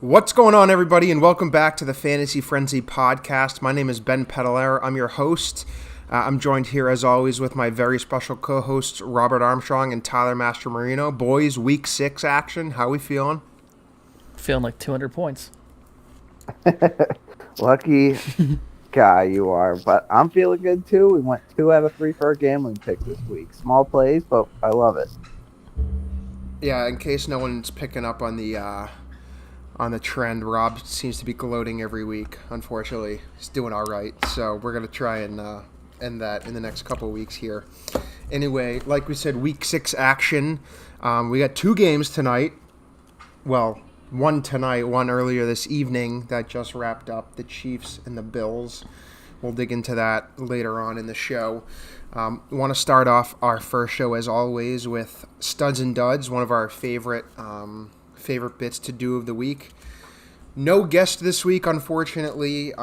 What's going on, everybody, and welcome back to the Fantasy Frenzy podcast. My name is Ben Pedalera. I'm your host. I'm joined here, as always, with my very special co-hosts, Robert Armstrong and Tyler Mastromarino. Boys, Week 6 action. How we feeling? Feeling like 200 points. Lucky guy you are, but I'm feeling good too. We went 2 out of 3 for our gambling pick this week. Small plays, but I love it. Yeah, in case no one's picking up on the trend, Rob seems to be gloating every week. Unfortunately, he's doing all right. So we're gonna try and end that in the next couple of weeks here. Anyway, like we said, Week 6 action. We got 2 games tonight. Well, one tonight, one earlier this evening that just wrapped up, the Chiefs and the Bills. We'll dig into that later on in the show. Want to start off our first show, as always, with Studs and Duds, one of our favorite bits to do of the week. No guest this week, unfortunately.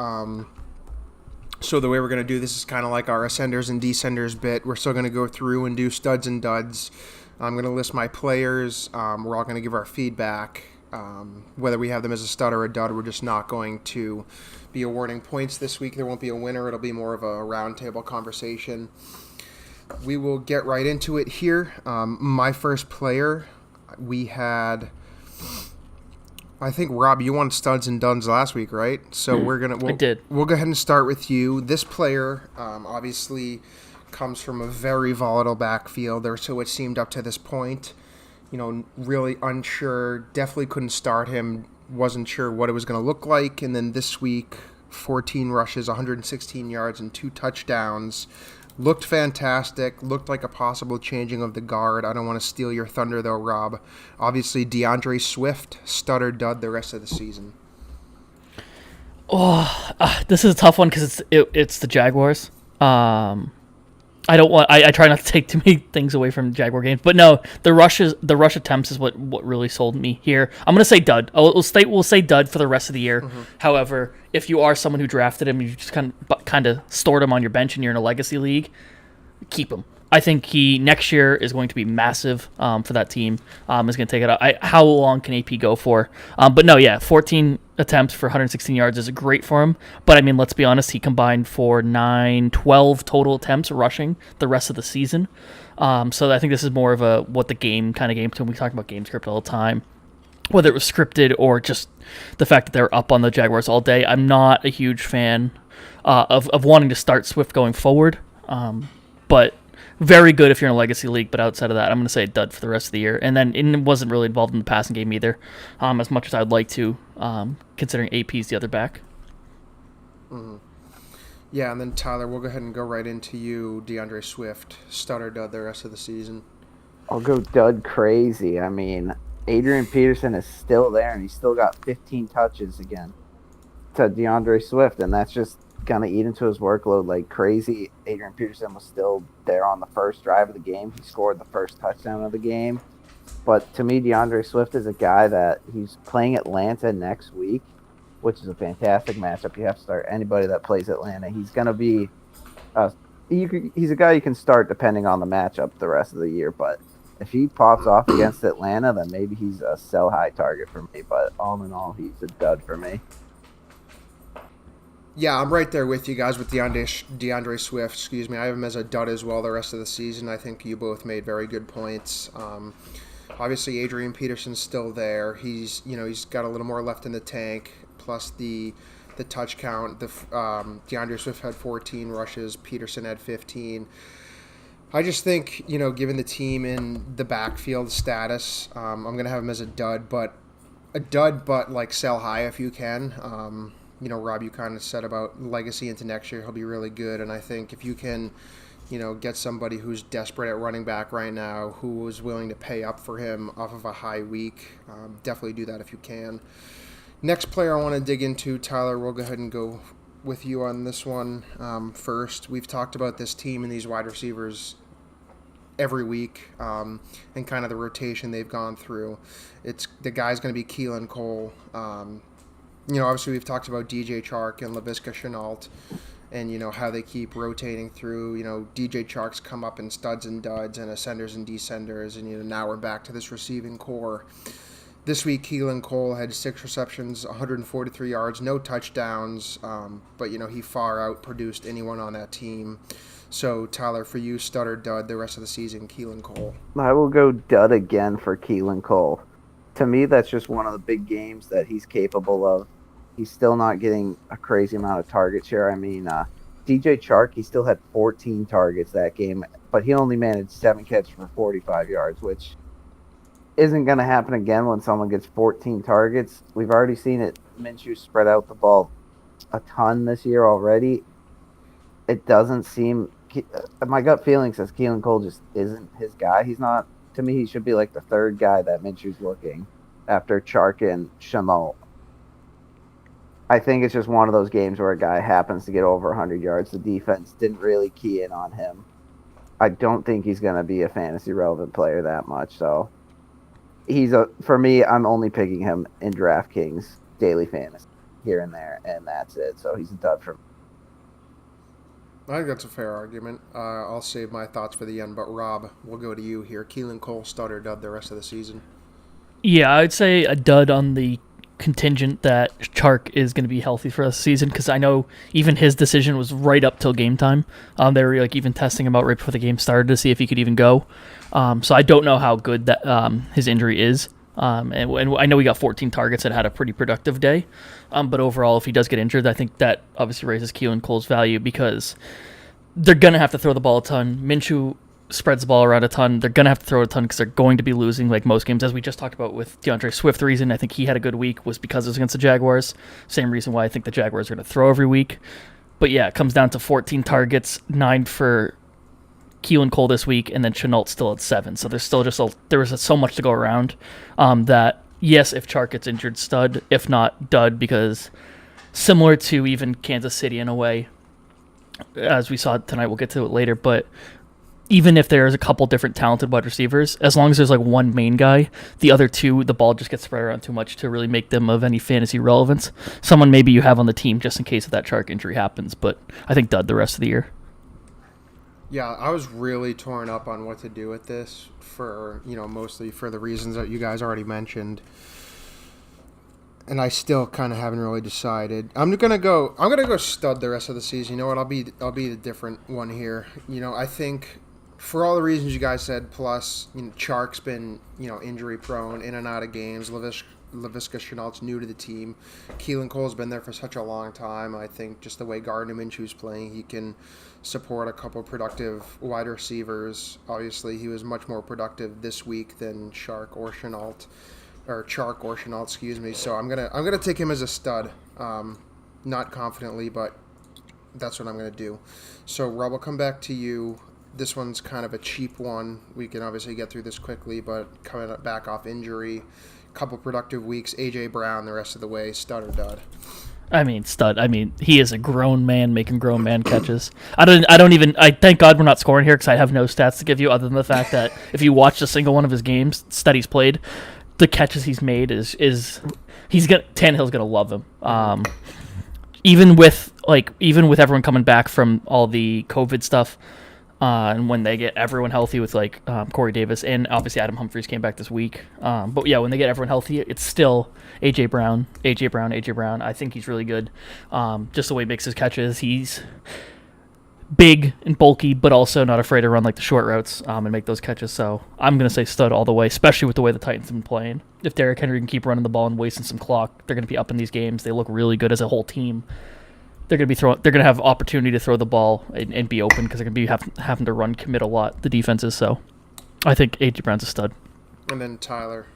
So the way we're going to do this is kind of like our Ascenders and Descenders bit. We're still going to go through and do Studs and Duds. I'm going to list my players. We're all going to give our feedback. Whether we have them as a stud or a dud, we're just not going to be awarding points this week. There won't be a winner. It'll be more of a roundtable conversation. We will get right into it here. My first player, we had... I think, Rob, you won Studs and Duds last week, right? So I did. We'll go ahead and start with you. This player obviously comes from a very volatile backfield, or so it seemed up to this point. You know, really unsure, definitely couldn't start him, wasn't sure what it was going to look like. And then this week, 14 rushes, 116 yards, and 2 touchdowns. Looked fantastic, looked like a possible changing of the guard. I don't want to steal your thunder, though, Rob. Obviously, DeAndre Swift, stud or dud the rest of the season. This is a tough one because it's the Jaguars. I try not to take too many things away from Jaguar games, but no, the rush attempts is what really sold me here. I'm gonna say dud. We'll say dud for the rest of the year. Mm-hmm. However, if you are someone who drafted him, you just kind of stored him on your bench and you're in a legacy league, keep him. I think he next year is going to be massive for that team. Is going to take it out. How long can AP go for? But no, yeah, 14 attempts for 116 yards is great for him. But I mean, let's be honest, he combined for 12 total attempts rushing the rest of the season. So I think this is more of a what the game kind of game. When we talk about game script all the time, whether it was scripted or just the fact that they're up on the Jaguars all day. I'm not a huge fan of wanting to start Swift going forward. But very good if you're in a legacy league, but outside of that, I'm going to say a dud for the rest of the year. And then it wasn't really involved in the passing game either, as much as I'd like to, considering AP's the other back. Mm-hmm. Yeah, and then Tyler, we'll go ahead and go right into you, DeAndre Swift, stud or dud the rest of the season. I'll go dud crazy. I mean, Adrian Peterson is still there, and he's still got 15 touches again to DeAndre Swift, and that's just gonna eat into his workload like crazy. Adrian Peterson was still there on the first drive of the game. He scored the first touchdown of the game. But to me, DeAndre Swift is a guy that he's playing Atlanta next week, which is a fantastic matchup. You have to start anybody that plays Atlanta. He's gonna be he's a guy you can start depending on the matchup the rest of the year. But if he pops off against Atlanta, then maybe he's a sell high target for me. But all in all, he's a dud for me. Yeah, I'm right there with you guys with DeAndre Swift. I have him as a dud as well the rest of the season. I think you both made very good points. Obviously, Adrian Peterson's still there. He's got a little more left in the tank. Plus the touch count. DeAndre Swift had 14 rushes. Peterson had 15. I just think given the team in the backfield status, I'm gonna have him as a dud, but like sell high if you can. Rob, you kind of said about legacy into next year, he'll be really good. And I think if you can, get somebody who's desperate at running back right now, who is willing to pay up for him off of a high week, definitely do that if you can. Next player I want to dig into, Tyler, we'll go ahead and go with you on this one first. We've talked about this team and these wide receivers every week and kind of the rotation they've gone through. The guy's going to be Keelan Cole. Obviously we've talked about DJ Chark and Laviska Shenault and, how they keep rotating through. DJ Chark's come up in studs and duds and ascenders and descenders, and, now we're back to this receiving core. This week, Keelan Cole had 6 receptions, 143 yards, no touchdowns, but, he far outproduced anyone on that team. So, Tyler, for you, stud or dud the rest of the season, Keelan Cole? I will go dud again for Keelan Cole. To me, that's just one of the big games that he's capable of. He's still not getting a crazy amount of target share. I mean, DJ Chark, he still had 14 targets that game, but he only managed 7 catches for 45 yards, which isn't going to happen again when someone gets 14 targets. We've already seen it. Minshew spread out the ball a ton this year already. It doesn't seem... My gut feeling says Keelan Cole just isn't his guy. He's not... To me, he should be like the third guy that Minshew's looking after Chark and Chenault. I think it's just one of those games where a guy happens to get over 100 yards. The defense didn't really key in on him. I don't think he's going to be a fantasy relevant player that much. So for me, I'm only picking him in DraftKings daily fantasy here and there, and that's it. So he's a dud for me. I think that's a fair argument. I'll save my thoughts for the end, but Rob, we'll go to you here. Keelan Cole, stud or dud the rest of the season? Yeah, I'd say a dud on the contingent that Chark is going to be healthy for the season, because I know even his decision was right up till game time. They were even testing him out right before the game started to see if he could even go. So I don't know how good that his injury is. And I know he got 14 targets and had a pretty productive day. But overall, if he does get injured, I think that obviously raises Keelan Cole's value, because they're going to have to throw the ball a ton. Minshew spreads the ball around a ton. They're going to have to throw a ton because they're going to be losing like most games. As we just talked about with DeAndre Swift, the reason I think he had a good week was because it was against the Jaguars. Same reason why I think the Jaguars are going to throw every week. But yeah, it comes down to 14 targets, 9 for Keelan Cole this week, and then Chenault still at 7. So there's still there was so much to go around that, yes, if Chark gets injured, stud. If not, dud, because similar to even Kansas City in a way, as we saw tonight, we'll get to it later, but even if there's a couple different talented wide receivers, as long as there's like one main guy, the other two, the ball just gets spread around too much to really make them of any fantasy relevance. Someone maybe you have on the team just in case of that Chark injury happens, but I think dud the rest of the year. Yeah, I was really torn up on what to do with this for, mostly for the reasons that you guys already mentioned. And I still kind of haven't really decided. I'm gonna go stud the rest of the season. You know what? I'll be the different one here. I think for all the reasons you guys said, plus Chark's been injury prone, in and out of games. Laviska Shenault's new to the team. Keelan Cole's been there for such a long time. I think just the way Gardner Minshew's playing, he can support a couple productive wide receivers. Obviously, he was much more productive this week than Chark or Shenault. Excuse me. So I'm gonna take him as a stud. Not confidently, but that's what I'm gonna do. So Rob, I'll come back to you. This one's kind of a cheap one. We can obviously get through this quickly, but coming back off injury, couple productive weeks. AJ Brown the rest of the way, stud or dud? I mean, stud. I mean, he is a grown man making grown man catches. I thank God we're not scoring here because I have no stats to give you other than the fact that if you watch a single one of his games that he's played, the catches he's made Tannehill's gonna love him. Even with everyone coming back from all the COVID stuff, and when they get everyone healthy with Corey Davis and obviously Adam Humphries came back this week. But yeah, when they get everyone healthy, it's still AJ Brown. I think he's really good. Just the way he makes his catches, he's big and bulky, but also not afraid to run the short routes and make those catches. So I'm going to say stud all the way, especially with the way the Titans have been playing. If Derrick Henry can keep running the ball and wasting some clock, they're going to be up in these games. They look really good as a whole team. They're going to have opportunity to throw the ball and be open because they're going to be having to commit a lot, the defenses. So I think A.J. Brown's a stud. And then Tyler,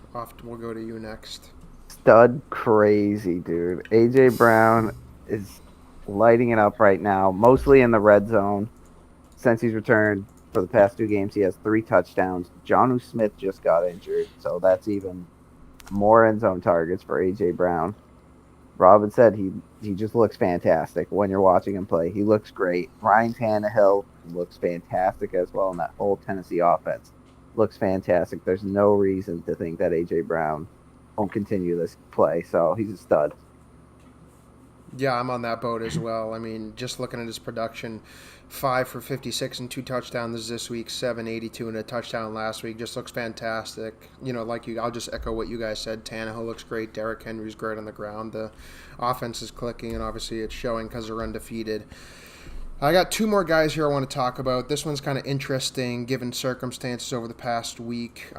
we'll go to you next. Stud crazy, dude. A.J. Brown is lighting it up right now, mostly in the red zone. Since he's returned for the past 2 games, he has 3 touchdowns. Jonnu Smith just got injured, so that's even more end zone targets for A.J. Brown. Robin said he just looks fantastic when you're watching him play. He looks great. Ryan Tannehill looks fantastic as well, and that whole Tennessee offense looks fantastic. There's no reason to think that A.J. Brown won't continue this play, so he's a stud. Yeah, I'm on that boat as well. I mean, just looking at his production, 5 for 56 and 2 touchdowns this week, 782 and a touchdown last week. Just looks fantastic. I'll just echo what you guys said. Tannehill looks great. Derrick Henry's great on the ground. The offense is clicking, and obviously it's showing because they're undefeated. I got 2 more guys here I want to talk about. This one's kind of interesting given circumstances over the past week.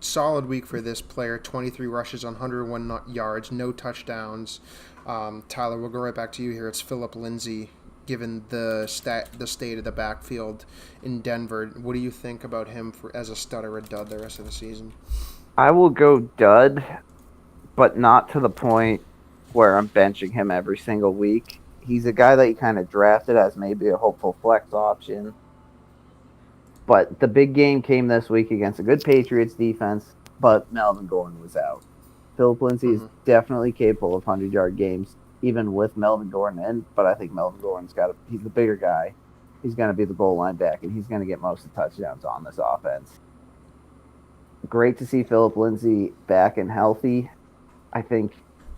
Solid week for this player. 23 rushes on 101 yards, no touchdowns. Tyler, we'll go right back to you here. It's Philip Lindsay, given the state of the backfield in Denver. What do you think about him as a stud or a dud the rest of the season? I will go dud, but not to the point where I'm benching him every single week. He's a guy that you kind of drafted as maybe a hopeful flex option. But the big game came this week against a good Patriots defense, but Melvin Gordon was out. Philip Lindsay is definitely capable of 100-yard games, even with Melvin Gordon in, but I think Melvin Gordon's he's the bigger guy. He's going to be the goal line back, and he's going to get most of the touchdowns on this offense. Great to see Philip Lindsay back and healthy. I think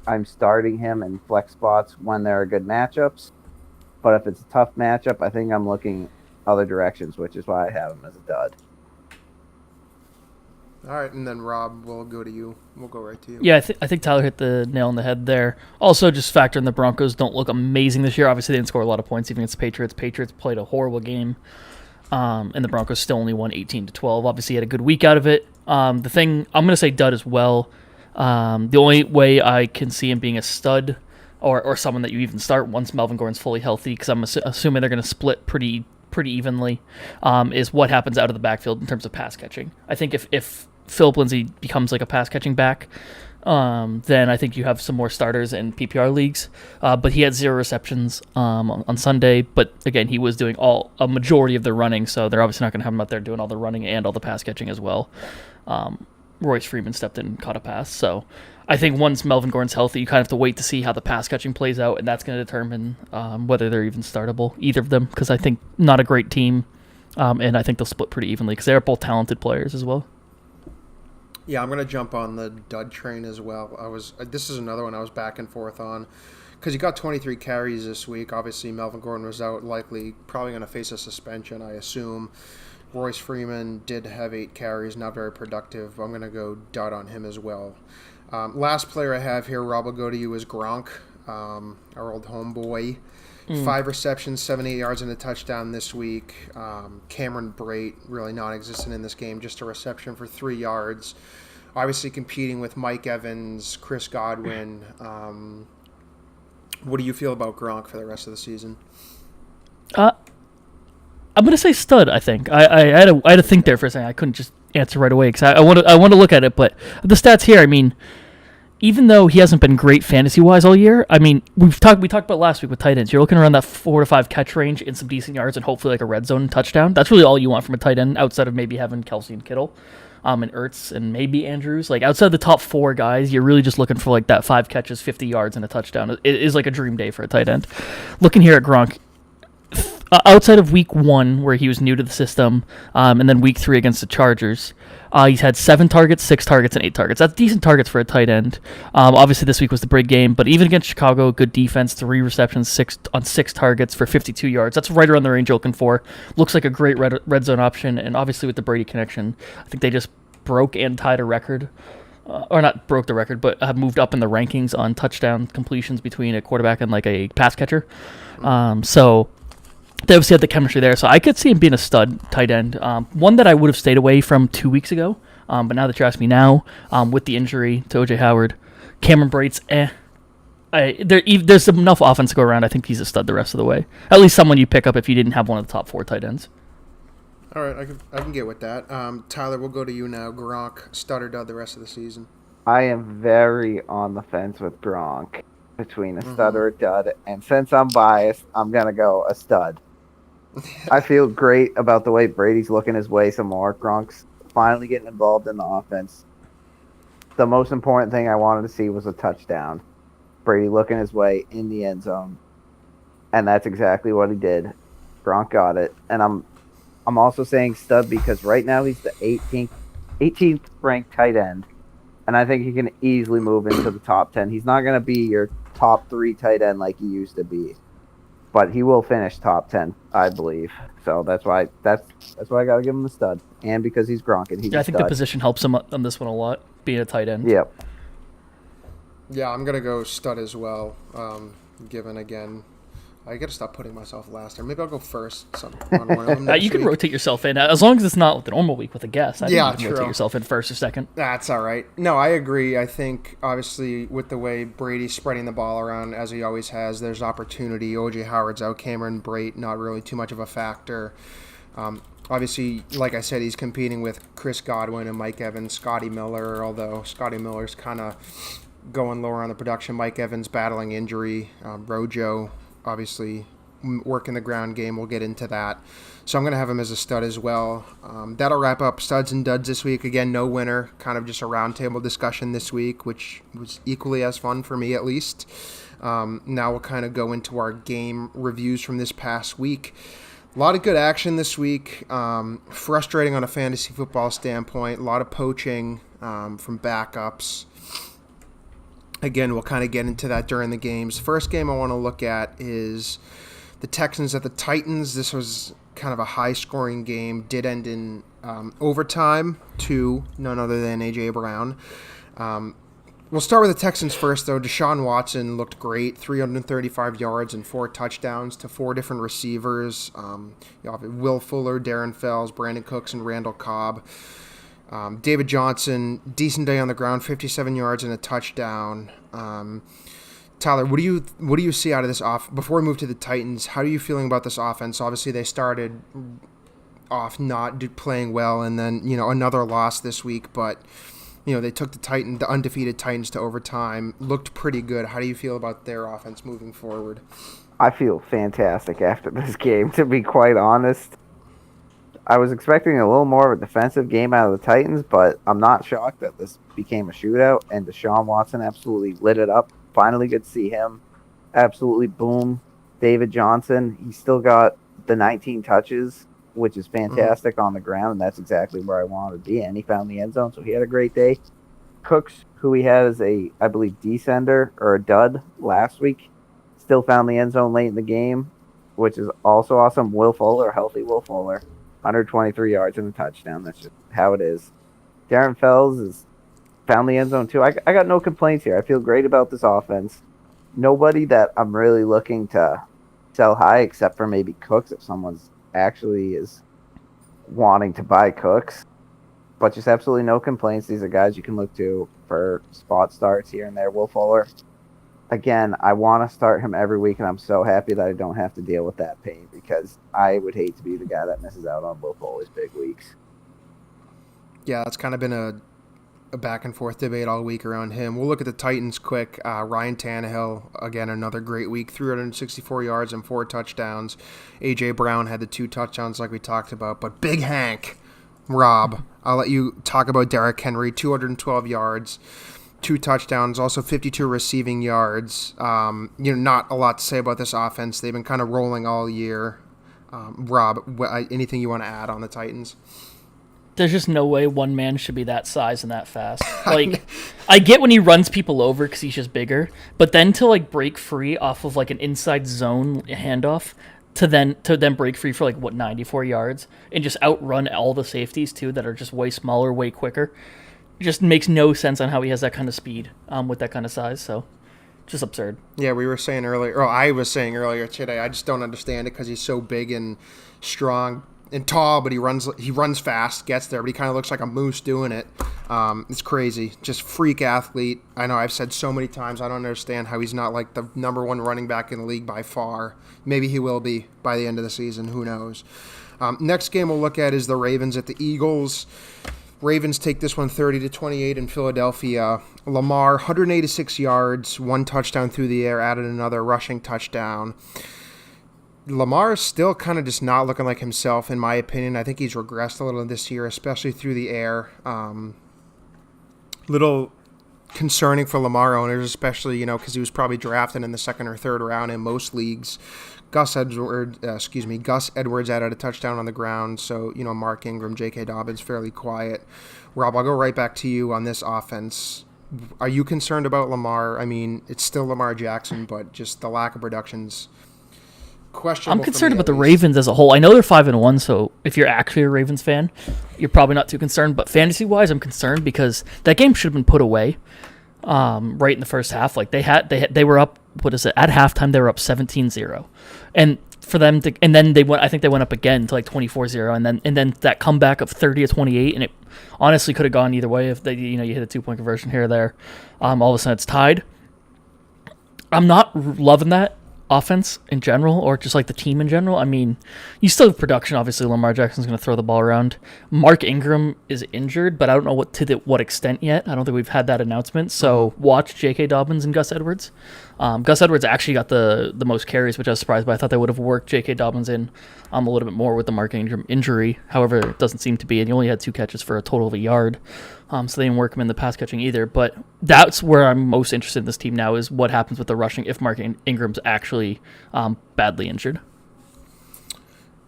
I'm starting him in flex spots when there are good matchups, but if it's a tough matchup, I think I'm looking other directions, which is why I have him as a dud. All right, and then Rob, we'll go to you. We'll go right to you. Yeah, I think Tyler hit the nail on the head there. Also, just factor in the Broncos don't look amazing this year. Obviously, they didn't score a lot of points even against the Patriots. Patriots played a horrible game, and the Broncos still only won 18-12. Obviously, he had a good week out of it. I'm going to say dud as well. The only way I can see him being a stud or someone that you even start once Melvin Gordon's fully healthy, because I'm assuming they're going to split pretty evenly, is what happens out of the backfield in terms of pass catching. I think if Philip Lindsay becomes like a pass catching back, then I think you have some more starters in PPR leagues. But he had 0 receptions on Sunday. But again, he was doing a majority of the running, so they're obviously not going to have him out there doing all the running and all the pass catching as well. Royce Freeman stepped in and caught a pass. So I think once Melvin Gordon's healthy, you kind of have to wait to see how the pass catching plays out, and that's going to determine whether they're even startable, either of them, because I think not a great team, and I think they'll split pretty evenly because they're both talented players as well. Yeah, I'm going to jump on the dud train as well. This is another one I was back and forth on because he got 23 carries this week. Obviously, Melvin Gordon was out, probably going to face a suspension, I assume. Royce Freeman did have 8 carries, not very productive. I'm going to go dud on him as well. Last player I have here, Rob, will go to you, is Gronk, our old homeboy. 5 receptions, 78 yards, and a touchdown this week. Cameron Brate, really non-existent in this game, just a reception for 3 yards. Obviously competing with Mike Evans, Chris Godwin. What do you feel about Gronk for the rest of the season? I'm gonna say stud. I think I had to think there for a second. I couldn't just answer right away because I want to look at it. But the stats here, I mean, even though he hasn't been great fantasy-wise all year, I mean, we talked about last week with tight ends. You're looking around that 4 to 5 catch range in some decent yards and hopefully like a red zone touchdown. That's really all you want from a tight end outside of maybe having Kelsey and Kittle, and Ertz and maybe Andrews. Like outside the top 4 guys, you're really just looking for like that 5 catches, 50 yards, and a touchdown. It is like a dream day for a tight end. Looking here at Gronk, outside of week 1 where he was new to the system, and then week 3 against the Chargers, he's had 7 targets, 6 targets, and 8 targets. That's decent targets for a tight end. Obviously this week was the big game, but even against Chicago, good defense, 3 receptions, 6 targets for 52 yards. That's right around the range you're looking for. Looks like a great red zone option, and obviously with the Brady connection, I think they just broke and tied a record. Or not broke the record, but have moved up in the rankings on touchdown completions between a quarterback and like a pass catcher. So they obviously had the chemistry there, so I could see him being a stud tight end. One that I would have stayed away from 2 weeks ago, but now that you ask me now, with the injury to O.J. Howard, Cameron Brate's there's enough offense to go around. I think he's a stud the rest of the way. At least someone you pick up if you didn't have one of the top 4 tight ends. All right, I can get with that. Tyler, we'll go to you now. Gronk, stud or dud the rest of the season? I am very on the fence with Gronk between a stud or a dud, and since I'm biased, I'm going to go a stud. I feel great about the way Brady's looking his way some more. Gronk's finally getting involved in the offense. The most important thing I wanted to see was a touchdown. Brady looking his way in the end zone. And that's exactly what he did. Gronk got it. And I'm also saying stud because right now he's the 18th ranked tight end and I think he can easily move into the top 10. He's not going to be your top 3 tight end like he used to be, but he will finish top 10, I believe. So that's why I got to give him the stud, and because he's Gronk and he's Yeah, a I think the stud. position helps him on this one a lot, being a tight end. Yep. Yeah, I'm gonna go stud as well. Given again, I gotta stop putting myself last, or maybe I'll go first on one of them. You can rotate yourself in as long as it's not the normal week with a guest. I think you can rotate yourself in first or second. That's all right. No, I agree. I think obviously with the way Brady's spreading the ball around as he always has, there's opportunity. OJ Howard's out, Cameron Brate not really too much of a factor. Obviously, like I said, he's competing with Chris Godwin and Mike Evans, Scotty Miller, although Scotty Miller's kind of going lower on the production. Mike Evans battling injury. Rojo, obviously, working the ground game. We'll get into that. So I'm going to have him as a stud as well. That'll wrap up studs and duds this week. Again, no winner. Kind of just a roundtable discussion this week, which was equally as fun for me at least. Now we'll kind of go into our game reviews from this past week. A lot of good action this week. Frustrating on a fantasy football standpoint. A lot of poaching from backups. Again, we'll kind of get into that during the games. First game I want to look at is the Texans at the Titans. This was kind of a high-scoring game. Did end in overtime to none other than A.J. Brown. We'll start with the Texans first, though. Deshaun Watson looked great, 335 yards and 4 touchdowns to 4 different receivers. You have Will Fuller, Darren Fells, Brandon Cooks, and Randall Cobb. David Johnson, decent day on the ground, 57 yards and a touchdown. Tyler, what do you see out of this off? Before we move to the Titans, how are you feeling about this offense? Obviously, they started off not playing well, and then another loss this week. But they took the undefeated Titans to overtime. Looked pretty good. How do you feel about their offense moving forward? I feel fantastic after this game, to be quite honest. I was expecting a little more of a defensive game out of the Titans, but I'm not shocked that this became a shootout, and Deshaun Watson absolutely lit it up. Finally good to see him absolutely boom. David Johnson, he still got the 19 touches, which is fantastic on the ground, and that's exactly where I wanted to be, and he found the end zone, so he had a great day. Cooks, who he had as a, I believe, descender or a dud last week, still found the end zone late in the game, which is also awesome. Will Fuller, healthy Will Fuller. 123 yards and a touchdown. That's just how it is. Darren Fells has found the end zone too. I got no complaints here. I feel great about this offense. Nobody that I'm really looking to sell high except for maybe Cooks if someone's actually is wanting to buy Cooks. But just absolutely no complaints. These are guys you can look to for spot starts here and there. Will Fuller, again, I want to start him every week, and I'm so happy that I don't have to deal with that pain because I would hate to be the guy that misses out on Will Fuller's big weeks. Yeah, it's kind of been a back and forth debate all week around him. We'll look at the Titans quick. Ryan Tannehill, again, another great week, 364 yards and 4 touchdowns. A.J. Brown had the 2 touchdowns like we talked about, but Big Hank, Rob, I'll let you talk about Derrick Henry, 212 yards. 2 touchdowns, also 52 receiving yards. Not a lot to say about this offense. They've been kind of rolling all year. Rob, anything you want to add on the Titans? There's just no way one man should be that size and that fast. Like, I get when he runs people over because he's just bigger, but then to break free off of an inside zone handoff to then break free for 94 yards and just outrun all the safeties too that are just way smaller, way quicker. It just makes no sense on how he has that kind of speed with that kind of size. So, just absurd. Yeah, we were saying earlier, or I was saying earlier today, I just don't understand it because he's so big and strong and tall, but he runs fast, gets there, but he kind of looks like a moose doing it. It's crazy. Just freak athlete. I know I've said so many times I don't understand how he's not the number 1 running back in the league by far. Maybe he will be by the end of the season. Who knows? Next game we'll look at is the Ravens at the Eagles. Ravens take this one 30-28 in Philadelphia. Lamar, 186 yards, 1 touchdown through the air, added another rushing touchdown. Lamar is still kind of just not looking like himself, in my opinion. I think he's regressed a little this year, especially through the air. Little concerning for Lamar owners, especially, because he was probably drafted in the second or third round in most leagues. Gus Edwards added a touchdown on the ground, so, Mark Ingram, J.K. Dobbins, fairly quiet. Rob, I'll go right back to you on this offense. Are you concerned about Lamar? I mean, it's still Lamar Jackson, but just the lack of production's questionable. I'm concerned about the Ravens as a whole. I know they're 5-1, so if you're actually a Ravens fan, you're probably not too concerned. But fantasy-wise, I'm concerned because that game should have been put away right in the first half. Like they were up. What is it? At halftime, they were up 17-0, and for them to, and then they went. I think they went up again to like 24-0, and then that comeback of 30-28, and it honestly could have gone either way if they, you hit a 2-point conversion here or there. All of a sudden, it's tied. I'm not loving that offense in general, or just like the team in general. I mean, you still have production. Obviously, Lamar Jackson's going to throw the ball around. Mark Ingram is injured, but I don't know what extent yet. I don't think we've had that announcement. So watch J.K. Dobbins and Gus Edwards. Gus Edwards actually got the most carries, which I was surprised by. I thought they would have worked J.K. Dobbins in a little bit more with the Mark Ingram injury. However, it doesn't seem to be, and he only had 2 catches for a total of a yard. So they didn't work him in the pass catching either. But that's where I'm most interested in this team now, is what happens with the rushing if Mark Ingram's actually badly injured.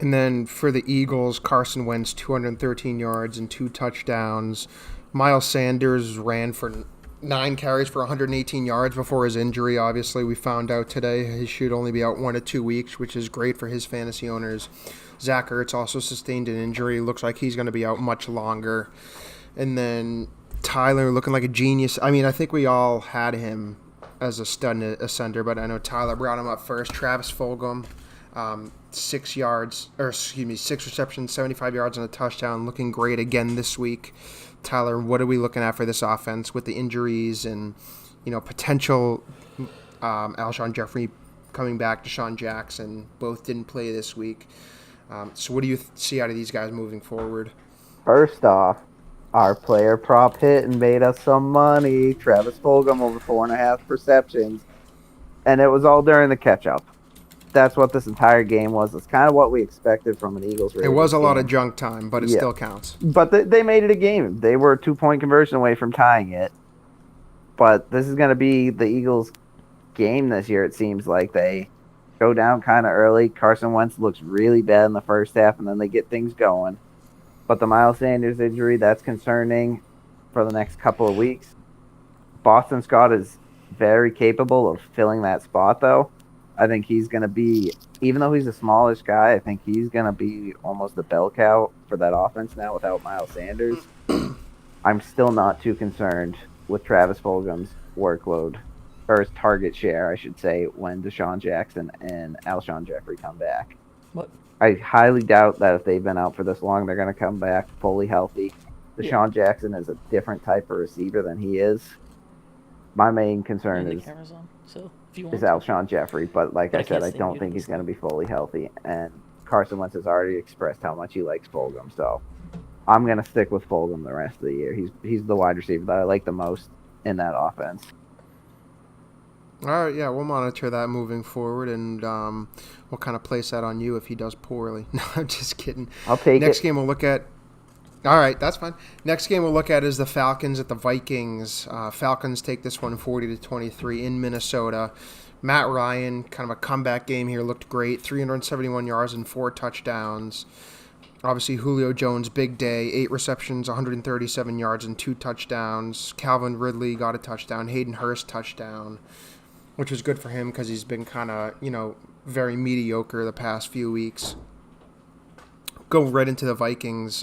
And then for the Eagles, Carson Wentz, 213 yards and 2 touchdowns. Miles Sanders ran for 9 carries for 118 yards before his injury. Obviously, we found out today he should only be out 1 to 2 weeks, which is great for his fantasy owners. Zach Ertz also sustained an injury. Looks like he's going to be out much longer. And then Tyler looking like a genius. I mean, I think we all had him as a stud ascender, but I know Tyler brought him up first. Travis Fulgham, 6 receptions, 75 yards and a touchdown, looking great again this week. Tyler, what are we looking at for this offense with the injuries and, potential Alshon Jeffrey coming back, Deshaun Jackson, both didn't play this week. So what do you see out of these guys moving forward? First off, our player prop hit and made us some money. Travis Fulgham over 4.5 receptions. And it was all during the catch-up. That's what this entire game was. It's kind of what we expected from an Eagles Ravens. It was a lot of junk time, but it still counts. But they made it a game. They were a 2-point conversion away from tying it. But this is going to be the Eagles' game this year, it seems like. They go down kind of early. Carson Wentz looks really bad in the first half, and then they get things going. But the Miles Sanders injury, that's concerning for the next couple of weeks. Boston Scott is very capable of filling that spot, though. I think he's going to be, even though he's a smallish guy, I think he's going to be almost the bell cow for that offense now without Miles Sanders. I'm still not too concerned with Travis Fulgham's workload, or his target share, I should say, when Deshaun Jackson and Alshon Jeffrey come back. What? I highly doubt that if they've been out for this long, they're going to come back fully healthy. Deshaun Jackson is a different type of receiver than he is. My main concern is Alshon Jeffrey, but like I said, I don't think he's going to be fully healthy. And Carson Wentz has already expressed how much he likes Fulgham, so I'm going to stick with Fulgham the rest of the year. He's the wide receiver that I like the most in that offense. All right, yeah, we'll monitor that moving forward, and we'll kind of place that on you if he does poorly. No, I'm just kidding. I'll take Next game we'll look at. All right, that's fine. Next game we'll look at is the Falcons at the Vikings. Falcons take this one 40-23 in Minnesota. Matt Ryan, kind of a comeback game here, looked great. 371 yards and 4 touchdowns. Obviously, Julio Jones, big day, 8 receptions, 137 yards and 2 touchdowns. Calvin Ridley got a touchdown. Hayden Hurst touchdown, which was good for him because he's been kind of, very mediocre the past few weeks. Go right into the Vikings.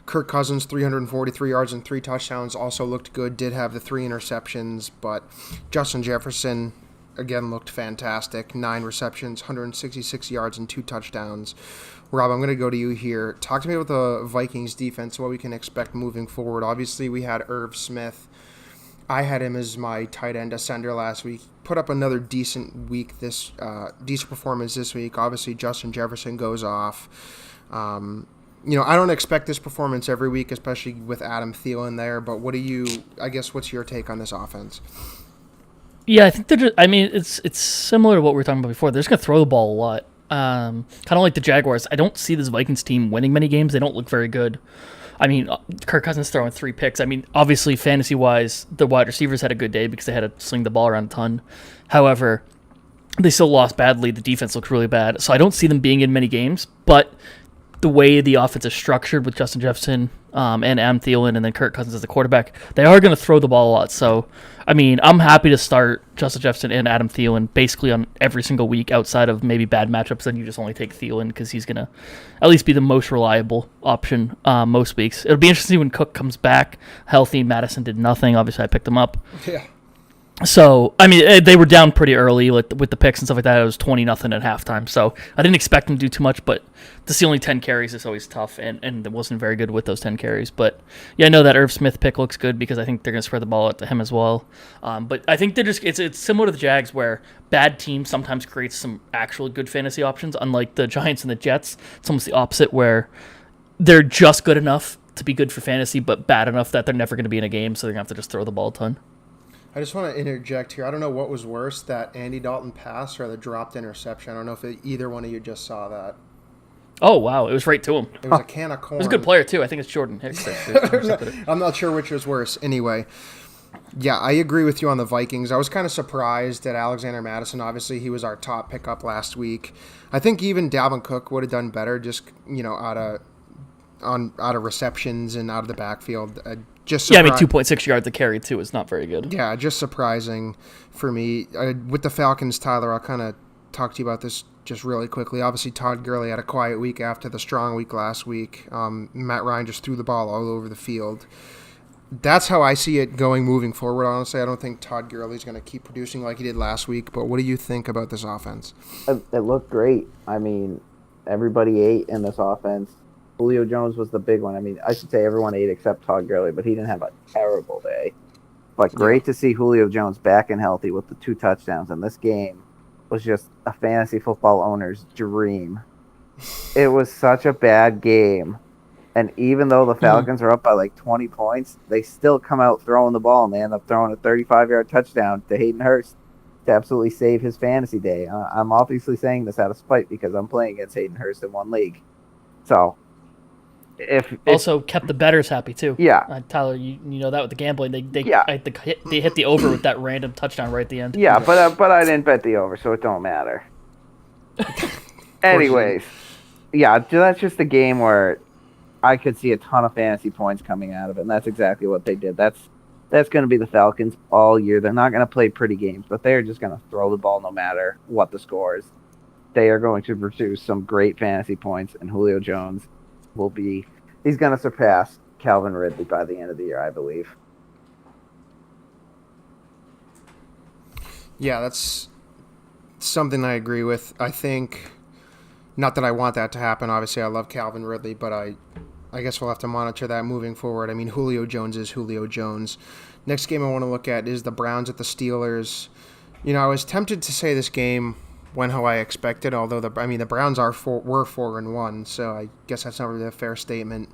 Kirk Cousins, 343 yards and 3 touchdowns, also looked good. Did have the 3 interceptions, but Justin Jefferson, again, looked fantastic. 9 receptions, 166 yards and 2 touchdowns. Rob, I'm going to go to you here. Talk to me about the Vikings defense, what we can expect moving forward. Obviously, we had Irv Smith. I had him as my tight end ascender last week. Put up another decent performance this week. Obviously, Justin Jefferson goes off. I don't expect this performance every week, especially with Adam Thielen there. But what's your take on this offense? Yeah, I think it's similar to what we were talking about before. They're just gonna throw the ball a lot. Kind of like the Jaguars. I don't see this Vikings team winning many games. They don't look very good. I mean, Kirk Cousins throwing 3 picks. I mean, obviously, fantasy-wise, the wide receivers had a good day because they had to sling the ball around a ton. However, they still lost badly. The defense looks really bad. So I don't see them being in many games, but the way the offense is structured with Justin Jefferson and Adam Thielen and then Kirk Cousins as the quarterback, they are going to throw the ball a lot. So, I mean, I'm happy to start Justin Jefferson and Adam Thielen basically on every single week outside of maybe bad matchups. Then you just only take Thielen because he's going to at least be the most reliable option most weeks. It'll be interesting when Cook comes back healthy. Madison did nothing. Obviously, I picked him up. Yeah. So, I mean, they were down pretty early with the picks and stuff like that. It was 20-0 at halftime. So, I didn't expect them to do too much, but to see only 10 carries is always tough, and it wasn't very good with those 10 carries. But, yeah, I know that Irv Smith pick looks good because I think they're going to spread the ball out to him as well. But I think it's similar to the Jags where bad teams sometimes creates some actual good fantasy options, unlike the Giants and the Jets. It's almost the opposite where they're just good enough to be good for fantasy, but bad enough that they're never going to be in a game, so they're going to have to just throw the ball a ton. I just want to interject here. I don't know what was worse, that Andy Dalton pass or the dropped interception. I don't know if either one of you just saw that. Oh, wow. It was right to him. It was a can of corn. It was a good player, too. I think it's Jordan Hicks. I'm not sure which was worse. Anyway, yeah, I agree with you on the Vikings. I was kind of surprised at Alexander Madison. Obviously, he was our top pickup last week. I think even Dalvin Cook would have done better just, out of receptions and out of the backfield. Yeah, I mean, 2.6 yards a carry, too, is not very good. Yeah, just surprising for me. With the Falcons, Tyler, I'll kind of talk to you about this just really quickly. Obviously, Todd Gurley had a quiet week after the strong week last week. Matt Ryan just threw the ball all over the field. That's how I see it going moving forward, honestly. I don't think Todd Gurley's going to keep producing like he did last week, but what do you think about this offense? It looked great. I mean, everybody ate in this offense. Julio Jones was the big one. I mean, I should say everyone ate except Todd Gurley, but he didn't have a terrible day. But great to see Julio Jones back and healthy with the 2 touchdowns. And this game was just a fantasy football owner's dream. It was such a bad game. And even though the Falcons are up by like 20 points, they still come out throwing the ball, and they end up throwing a 35-yard touchdown to Hayden Hurst to absolutely save his fantasy day. I'm obviously saying this out of spite because I'm playing against Hayden Hurst in one league. So... If also kept the bettors happy too. Yeah, Tyler, you know that with the gambling, they hit the over with that random touchdown right at the end. Yeah, but I didn't bet the over, so it don't matter. Anyways, yeah, that's just a game where I could see a ton of fantasy points coming out of it, and that's exactly what they did. That's going to be the Falcons all year. They're not going to play pretty games, but they're just going to throw the ball no matter what the score is. They are going to produce some great fantasy points, and Julio Jones he's going to surpass Calvin Ridley by the end of the year, I believe. Yeah, that's something I agree with. I think, not that I want that to happen. Obviously, I love Calvin Ridley, but I guess we'll have to monitor that moving forward. I mean, Julio Jones is Julio Jones. Next game I want to look at is the Browns at the Steelers. I was tempted to say this game went how I expected, although the Browns were 4-1, so I guess that's not really a fair statement.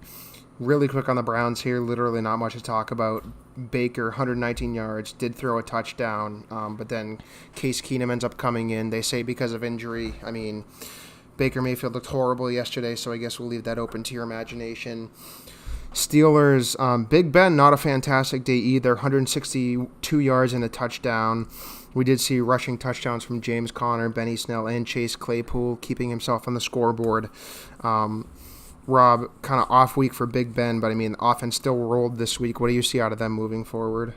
Really quick on the Browns here, literally not much to talk about. Baker, 119 yards, did throw a touchdown, but then Case Keenum ends up coming in. They say because of injury. I mean, Baker Mayfield looked horrible yesterday, so I guess we'll leave that open to your imagination. Steelers, Big Ben, not a fantastic day either, 162 yards and a touchdown. We did see rushing touchdowns from James Conner, Benny Snell, and Chase Claypool, keeping himself on the scoreboard. Rob, kind of off week for Big Ben, but the offense still rolled this week. What do you see out of them moving forward?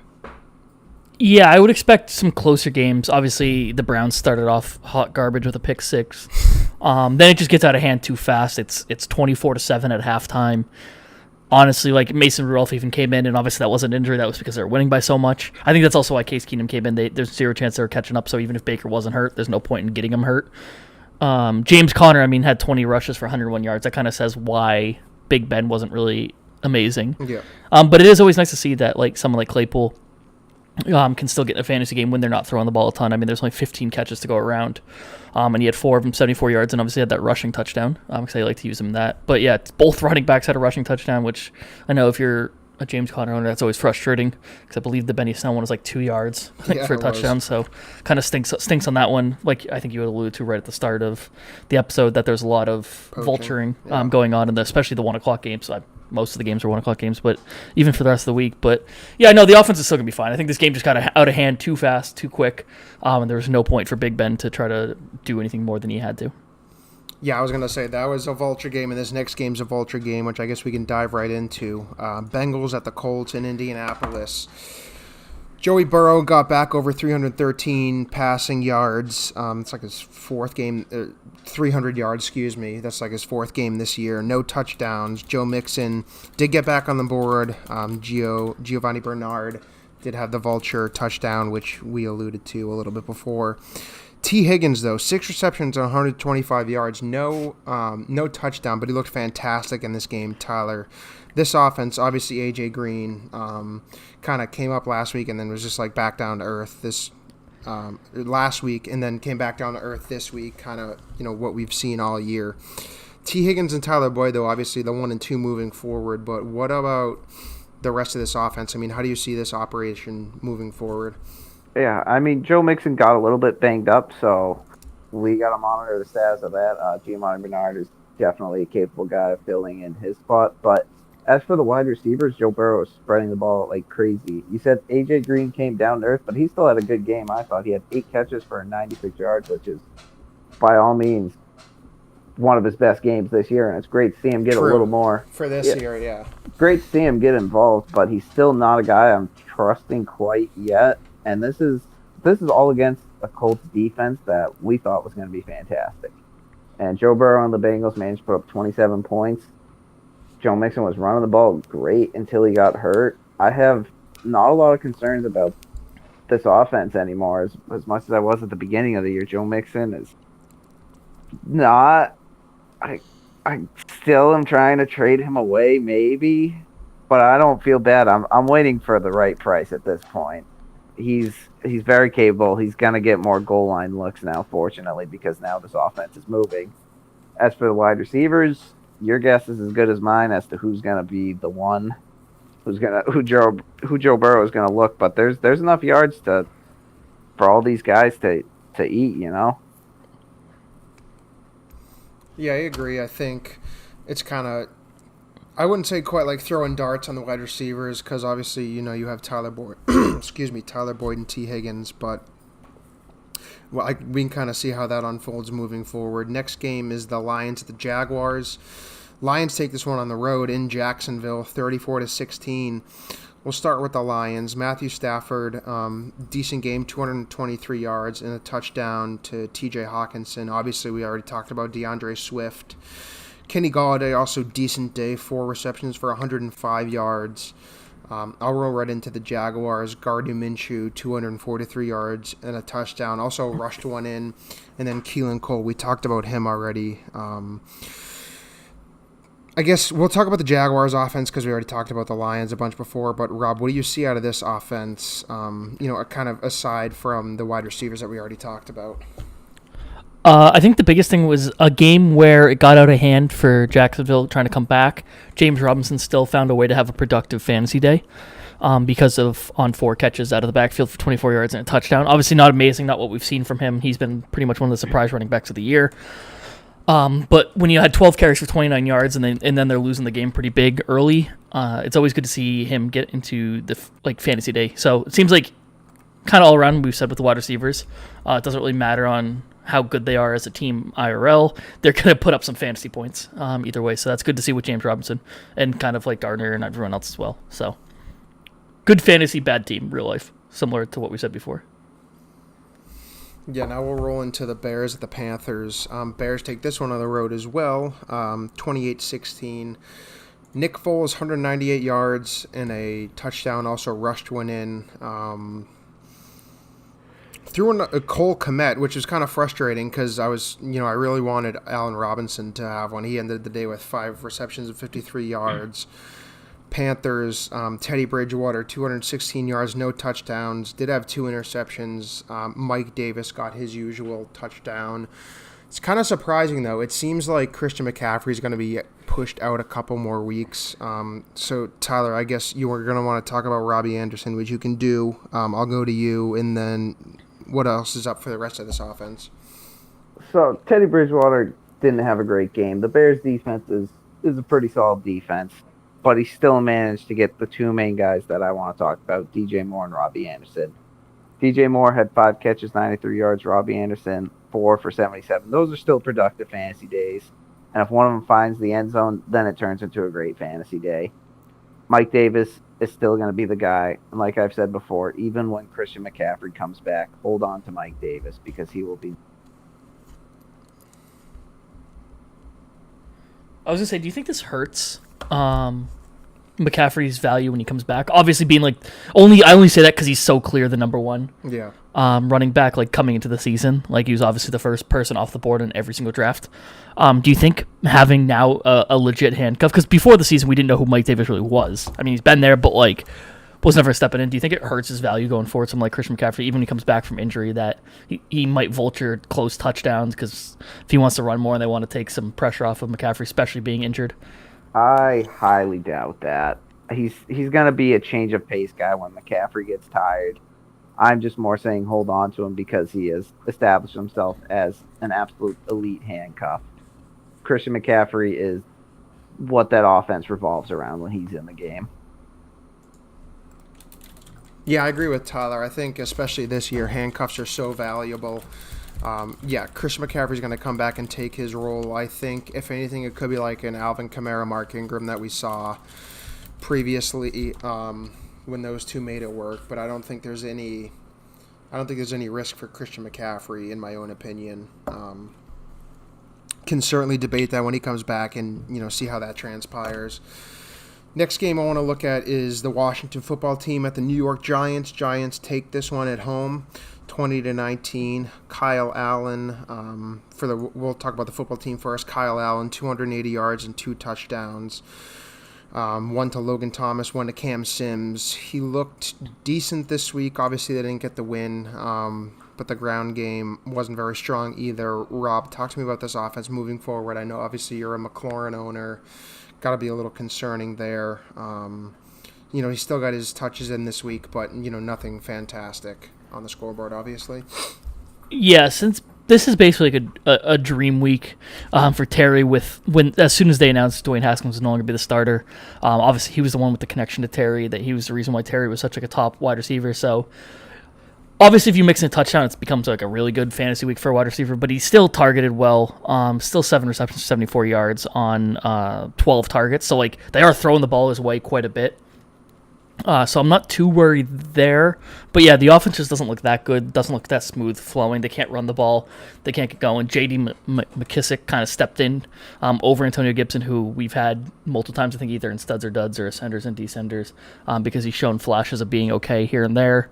Yeah, I would expect some closer games. Obviously, the Browns started off hot garbage with a pick 6. Then it just gets out of hand too fast. It's 24-7 at halftime. Honestly, Mason Rudolph even came in, and obviously that wasn't an injury. That was because they were winning by so much. I think that's also why Case Keenum came in. There's zero chance they were catching up, so even if Baker wasn't hurt, there's no point in getting him hurt. James Conner, had 20 rushes for 101 yards. That kind of says why Big Ben wasn't really amazing. Yeah. But it is always nice to see that someone like Claypool can still get in a fantasy game when they're not throwing the ball a ton. There's only 15 catches to go around. And he had 4 of them, 74 yards, and obviously had that rushing touchdown because I like to use him in that. But yeah, both running backs had a rushing touchdown, which I know if you're a James Conner owner, that's always frustrating because I believe the Benny Snell one was 2 yards for a touchdown. So kind of stinks on that one. I think you had alluded to right at the start of the episode that there's a lot of vulturing going on, especially the 1 o'clock game. So most of the games are 1 o'clock games, but even for the rest of the week. But yeah, no, the offense is still gonna be fine. I think this game just got out of hand too fast, too quick, and there was no point for Big Ben to try to do anything more than he had to. Yeah, I was going to say that was a vulture game, and this next game's a vulture game, which I guess we can dive right into. Bengals at the Colts in Indianapolis. Joey Burrow got back over 313 passing yards. It's like his fourth game, 300 yards, excuse me. That's like his fourth game this year. No touchdowns. Joe Mixon did get back on the board. Giovanni Bernard did have the vulture touchdown, which we alluded to a little bit before. T. Higgins, though, 6 receptions and 125 yards, no touchdown, but he looked fantastic in this game, Tyler. This offense, obviously A.J. Green, kind of came up last week and then was just like back down to earth last week, and then came back down to earth this week, kind of what we've seen all year. T. Higgins and Tyler Boyd, though, obviously the 1 and 2 moving forward, but what about the rest of this offense? I mean, how do you see this operation moving forward? Yeah, I mean, Joe Mixon got a little bit banged up, so we got to monitor the status of that. Giovanni Bernard is definitely a capable guy of filling in his spot. But as for the wide receivers, Joe Burrow is spreading the ball like crazy. You said A.J. Green came down to earth, but he still had a good game, I thought. He had 8 catches for 96 yards, which is, by all means, one of his best games this year, and it's great to see him get a little more. For this year, yeah. Great to see him get involved, but he's still not a guy I'm trusting quite yet. And this is all against a Colts defense that we thought was going to be fantastic. And Joe Burrow and the Bengals managed to put up 27 points. Joe Mixon was running the ball great until he got hurt. I have not a lot of concerns about this offense anymore as much as I was at the beginning of the year. Joe Mixon is not... I still am trying to trade him away, maybe. But I don't feel bad. I'm waiting for the right price at this point. He's very capable. He's going to get more goal line looks now, fortunately, because now this offense is moving. As for the wide receivers, your guess is as good as mine as to who's going to be the one who Joe Burrow is going to look. But there's enough yards for all these guys to eat, Yeah, I agree. I think it's kind of, I wouldn't say quite like throwing darts on the wide receivers because obviously, you have Tyler Boyd, Tyler Boyd and T. Higgins, but we can kind of see how that unfolds moving forward. Next game is the Lions at the Jaguars. Lions take this one on the road in Jacksonville, 34-16. We'll start with the Lions. Matthew Stafford, decent game, 223 yards and a touchdown to T.J. Hawkinson. Obviously, we already talked about DeAndre Swift. Kenny Golladay, also decent day, 4 receptions for 105 yards. I'll roll right into the Jaguars. Gardner Minshew, 243 yards and a touchdown. Also rushed one in. And then Keelan Cole, we talked about him already. I guess we'll talk about the Jaguars offense because we already talked about the Lions a bunch before. But, Rob, what do you see out of this offense, kind of aside from the wide receivers that we already talked about? I think the biggest thing was a game where it got out of hand for Jacksonville trying to come back. James Robinson still found a way to have a productive fantasy day because of on 4 catches out of the backfield for 24 yards and a touchdown. Obviously not amazing, not what we've seen from him. He's been pretty much one of the surprise running backs of the year. But when you had 12 carries for 29 yards and then they're losing the game pretty big early, it's always good to see him get into the fantasy day. So it seems like kind of all around we've said with the wide receivers, it doesn't really matter on how good they are as a team IRL. They're going to put up some fantasy points either way. So that's good to see with James Robinson and kind of like Gardner and everyone else as well. So good fantasy, bad team, real life, similar to what we said before. Yeah, now we'll roll into the Bears at the Panthers. Bears take this one on the road as well, 28-16. Nick Foles, 198 yards and a touchdown, also rushed one in. Threw in a Cole Kmet, which is kind of frustrating because I really wanted Allen Robinson to have one. He ended the day with 5 receptions and 53 yards. Panthers, Teddy Bridgewater, 216 yards, no touchdowns. Did have 2 interceptions. Mike Davis got his usual touchdown. It's kind of surprising, though. It seems like Christian McCaffrey is going to be pushed out a couple more weeks. So, Tyler, I guess you were going to want to talk about Robbie Anderson, which you can do. I'll go to you, and then what else is up for the rest of this offense? So, Teddy Bridgewater didn't have a great game. The Bears' defense is a pretty solid defense. but he still managed to get the two main guys that I want to talk about, DJ Moore and Robbie Anderson. DJ Moore had 5 catches, 93 yards. Robbie Anderson, 4 for 77. Those are still productive fantasy days. And if one of them finds the end zone, then it turns into a great fantasy day. Mike Davis is still going to be the guy. And like I've said before, even when Christian McCaffrey comes back, hold on to Mike Davis because he will be. I was going to say, do you think this hurts McCaffrey's value when he comes back? Obviously being like, I only say that because he's so clear the number one running back, like coming into the season. Like he was obviously the first person off the board in every single draft. Do you think having now a legit handcuff, because before the season we didn't know who Mike Davis really was. I mean, he's been there, but like was never stepping in. Do you think it hurts his value going forward? Someone like Christian McCaffrey, even when he comes back from injury, that he might vulture close touchdowns because if he wants to run more and they want to take some pressure off of McCaffrey, especially being injured. I highly doubt that. He's going to be a change of pace guy when McCaffrey gets tired. I'm just more saying hold on to him because he has established himself as an absolute elite handcuff. Christian McCaffrey is what that offense revolves around when he's in the game. Yeah, I agree with Tyler. I think especially this year, handcuffs are so valuable. Christian McCaffrey's going to come back and take his role. I think, if anything, it could be like an Alvin Kamara, Mark Ingram that we saw previously when those two made it work. But I don't think there's any risk for Christian McCaffrey, in my own opinion. Can certainly debate that when he comes back and see how that transpires. Next game I want to look at is the Washington football team at the New York Giants. Giants take this one at home, 20-19. Kyle Allen, we'll talk about the football team first. Kyle Allen, 280 yards and 2 touchdowns. One to Logan Thomas, one to Cam Sims. He looked decent this week. Obviously, they didn't get the win, but the ground game wasn't very strong either. Rob, talk to me about this offense moving forward. I know, obviously, you're a McLaurin owner. Got to be a little concerning there. He still got his touches in this week, but, nothing fantastic on the scoreboard, obviously. Yeah, since this is basically like a dream week for Terry as soon as they announced Dwayne Haskins was no longer going to be the starter. Obviously, he was the one with the connection to Terry, that he was the reason why Terry was such like a top wide receiver. So obviously, if you mix in a touchdown, it becomes like a really good fantasy week for a wide receiver, but he's still targeted well. Still 7 receptions, 74 yards on 12 targets. So like they are throwing the ball his way quite a bit. So I'm not too worried there. But yeah, the offense just doesn't look that good. Doesn't look that smooth flowing. They can't run the ball. They can't get going. J.D. McKissick kind of stepped in over Antonio Gibson, who we've had multiple times, I think, either in studs or duds or ascenders and descenders, because he's shown flashes of being okay here and there.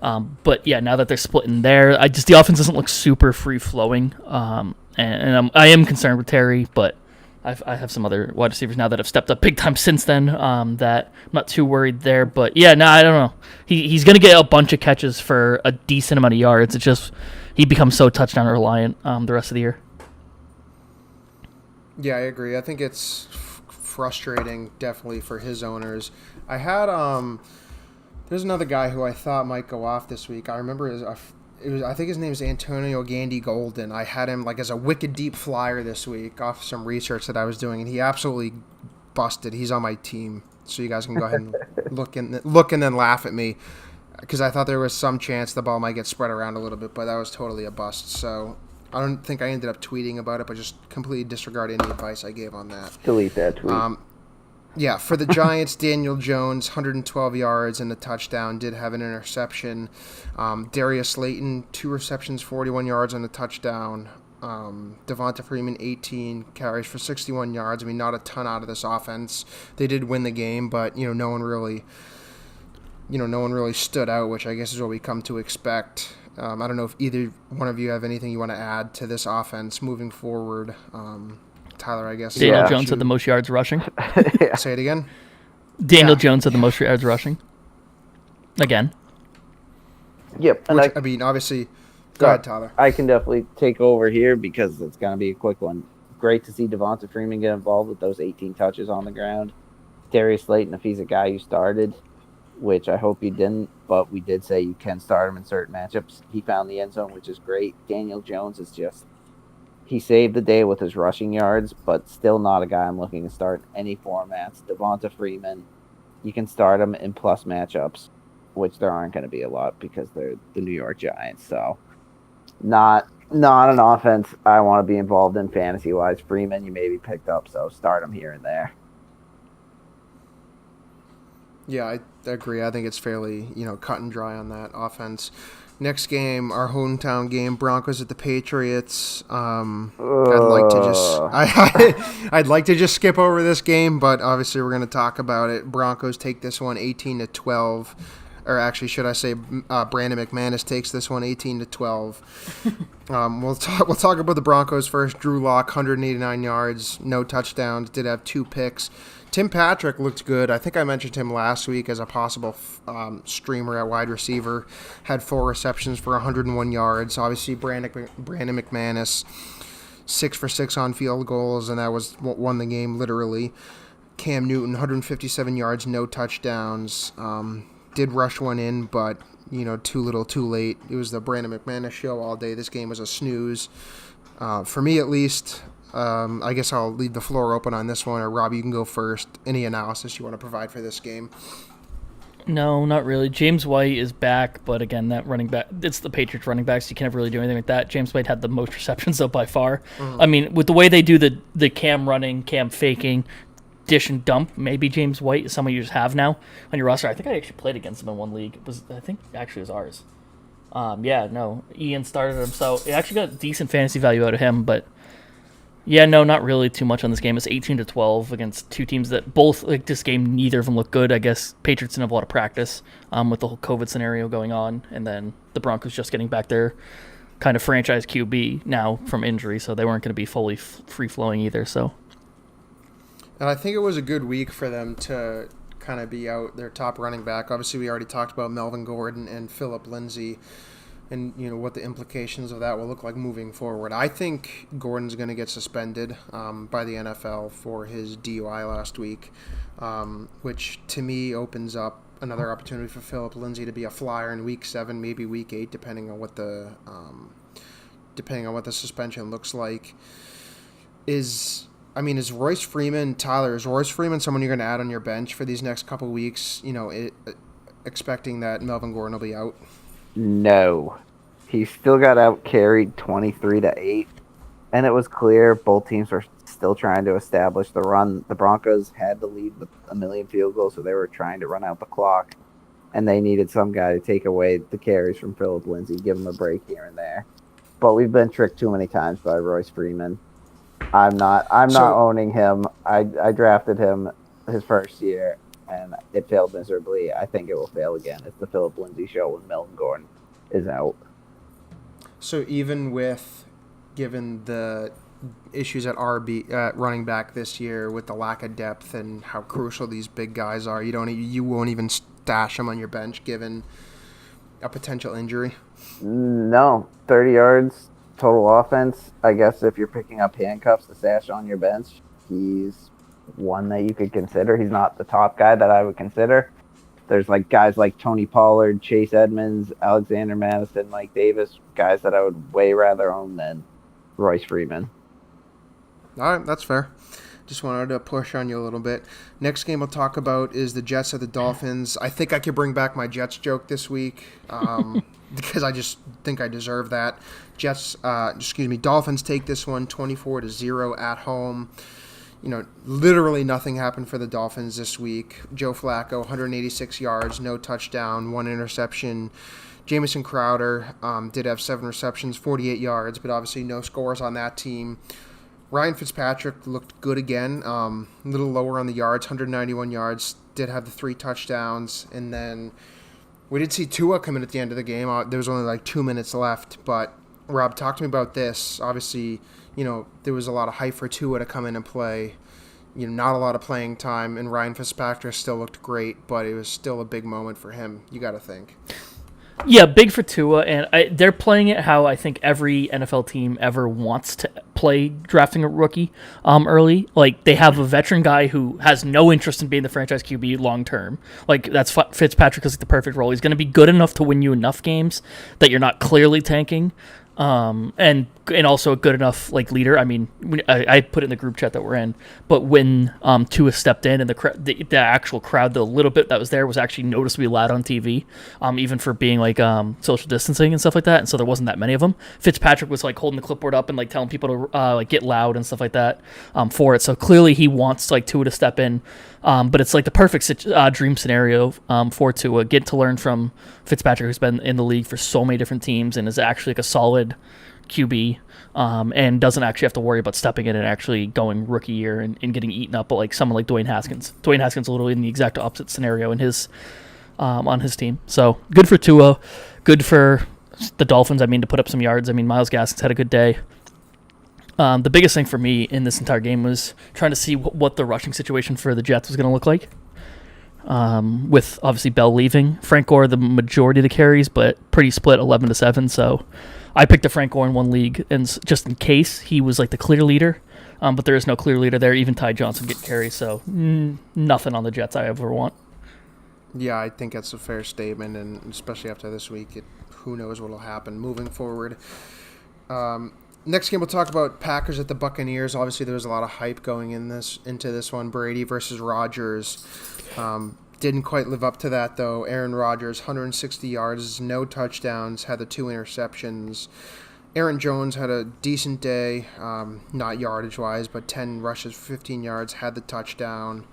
But yeah, now that they're splitting there, the offense doesn't look super free flowing. And I am concerned with Terry, but I have some other wide receivers now that have stepped up big time since then. That I'm not too worried there. But yeah, I don't know. He's gonna get a bunch of catches for a decent amount of yards. It's just he becomes so touchdown reliant the rest of the year. Yeah, I agree. I think it's frustrating, definitely, for his owners. I had there's another guy who I thought might go off this week. I remember I think his name is Antonio Gandy Golden. I had him like as a wicked deep flyer this week off some research that I was doing, and he absolutely busted. He's on my team, so you guys can go ahead and look and then laugh at me, because I thought there was some chance the ball might get spread around a little bit, but that was totally a bust. So I don't think I ended up tweeting about it, but just completely disregard any advice I gave on that. Delete that tweet. Yeah, for the Giants, Daniel Jones, 112 yards and a touchdown, did have an interception. Darius Slayton, 2 receptions, 41 yards and a touchdown. Devonta Freeman, 18 carries for 61 yards. I mean, not a ton out of this offense. They did win the game, but no one really stood out, which I guess is what we come to expect. I don't know if either one of you have anything you want to add to this offense moving forward. Tyler, I guess. Daniel Jones had the most yards rushing. Yeah. Say it again. Daniel Jones had the most yards rushing. Again. Yep. And I mean, obviously, go ahead, Tyler. I can definitely take over here because it's going to be a quick one. Great to see Devonta Freeman get involved with those 18 touches on the ground. Darius Slayton, if he's a guy you started, which I hope you didn't, but we did say you can start him in certain matchups. He found the end zone, which is great. Daniel Jones is just he saved the day with his rushing yards, but still not a guy I'm looking to start in any formats. Devonta Freeman, you can start him in plus matchups, which there aren't going to be a lot because they're the New York Giants. So not an offense I want to be involved in fantasy-wise. Freeman, you maybe picked up, so start him here and there. Yeah, I agree. I think it's fairly, cut and dry on that offense. Next game, our hometown game, Broncos at the Patriots. I'd like to just skip over this game, but obviously we're going to talk about it. Broncos take this one 18-12, or actually, should I say, Brandon McManus takes this one 18-12. We'll talk about the Broncos first. Drew Lock, 189 yards, no touchdowns, did have 2 picks. Tim Patrick looked good. I think I mentioned him last week as a possible streamer at wide receiver. Had 4 receptions for 101 yards. Obviously, Brandon McManus, 6 for 6 on field goals, and that was what won the game literally. Cam Newton, 157 yards, no touchdowns. Did rush one in, but too little, too late. It was the Brandon McManus show all day. This game was a snooze, for me at least. I guess I'll leave the floor open on this one, or Rob, you can go first. Any analysis you want to provide for this game? No, not really. James White is back, but again, that running back, it's the Patriots running backs. You can't really do anything with that. James White had the most receptions, though, by far. Mm-hmm. I mean, with the way they do the cam running, cam faking, dish and dump, maybe James White is someone you just have now on your roster. I think I actually played against him in one league. I think actually it was ours. Ian started him, so it actually got decent fantasy value out of him, but yeah, no, not really too much on this game. It's 18-12 against 2 teams that both, this game, neither of them look good. I guess Patriots didn't have a lot of practice with the whole COVID scenario going on, and then the Broncos just getting back their kind of franchise QB now from injury, so they weren't going to be fully free-flowing either. So, and I think it was a good week for them to kind of be out their top running back. Obviously, we already talked about Melvin Gordon and Phillip Lindsay, and what the implications of that will look like moving forward. I think Gordon's going to get suspended by the NFL for his DUI last week, which to me opens up another opportunity for Phillip Lindsay to be a flyer in Week 7, maybe Week 8, depending on what the suspension looks like. Is Royce Freeman someone you're going to add on your bench for these next couple weeks? Expecting that Melvin Gordon will be out. No, he still got out carried 23-8, and it was clear both teams were still trying to establish the run. The Broncos had the lead with a million field goals, so they were trying to run out the clock, and they needed some guy to take away the carries from Phillip Lindsay, give him a break here and there. But we've been tricked too many times by Royce Freeman. I'm not owning him. I drafted him his first year, and it failed miserably. I think it will fail again. It's the Phillip Lindsay show when Melvin Gordon is out. So even given the issues at running back this year with the lack of depth and how crucial these big guys are, you won't even stash them on your bench given a potential injury? No, 30 yards total offense. I guess if you're picking up handcuffs to stash on your bench, he's one that you could consider. He's not the top guy that I would consider. There's guys like Tony Pollard, Chase Edmonds, Alexander Madison, Mike Davis, guys that I would way rather own than Royce Freeman. All right, that's fair. Just wanted to push on you a little bit. Next game we'll talk about is the Jets at the Dolphins. I think I could bring back my Jets joke this week because I just think I deserve that. Dolphins take this one 24-0 at home. Literally nothing happened for the Dolphins this week. Joe Flacco, 186 yards, no touchdown, 1 interception. Jamison Crowder did have 7 receptions, 48 yards, but obviously no scores on that team. Ryan Fitzpatrick looked good again, a little lower on the yards, 191 yards, did have the 3 touchdowns, and then we did see Tua come in at the end of the game. There was only 2 minutes left, but Rob, talk to me about this. Obviously, there was a lot of hype for Tua to come in and play. Not a lot of playing time, and Ryan Fitzpatrick still looked great, but it was still a big moment for him, you got to think. Yeah, big for Tua, and they're playing it how I think every NFL team ever wants to play, drafting a rookie early. They have a veteran guy who has no interest in being the franchise QB long term. That's Fitzpatrick is the perfect role. He's going to be good enough to win you enough games that you're not clearly tanking. and also a good enough like leader. I mean, I put it in the group chat that we're in, but when Tua stepped in and the actual crowd, the little bit that was there was actually noticeably loud on TV, even for being like social distancing and stuff like that. And so there wasn't that many of them. Fitzpatrick was like holding the clipboard up and like telling people to like get loud and stuff like that for it. So clearly he wants like Tua to step in. But it's like the perfect dream scenario for Tua. Get to learn from Fitzpatrick, who's been in the league for so many different teams and is actually like a solid QB, and doesn't actually have to worry about stepping in and actually going rookie year and getting eaten up by like someone like Dwayne Haskins. Dwayne Haskins literally in the exact opposite scenario in his on his team. So good for Tua, good for the Dolphins. I mean, to put up some yards. I mean, Myles Gaskins had a good day. The biggest thing for me in this entire game was trying to see what the rushing situation for the Jets was going to look like. With obviously Bell leaving, Frank Gore the majority of the carries, but pretty split 11-7. So I picked a Frank Gore in one league, and just in case he was like the clear leader, but there is no clear leader there. Even Ty Johnson get carries, so nothing on the Jets I ever want. Yeah, I think that's a fair statement, and especially after this week, who knows what will happen moving forward. Next game, we'll talk about Packers at the Buccaneers. Obviously, there was a lot of hype going into this one. Brady versus Rodgers. Didn't quite live up to that, though. Aaron Rodgers, 160 yards, no touchdowns, had the 2 interceptions. Aaron Jones had a decent day, not yardage-wise, but 10 rushes, 15 yards, had the touchdown.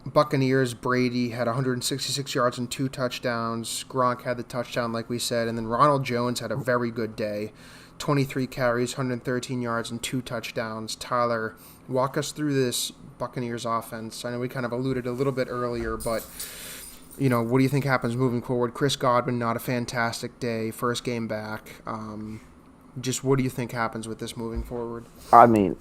Buccaneers, Brady had 166 yards and 2 touchdowns. Gronk had the touchdown, like we said. And then Ronald Jones had a very good day. 23 carries, 113 yards, and 2 touchdowns. Tyler, walk us through this Buccaneers offense. I know we kind of alluded a little bit earlier, but, what do you think happens moving forward? Chris Godwin, not a fantastic day, first game back. Just what do you think happens with this moving forward? I mean,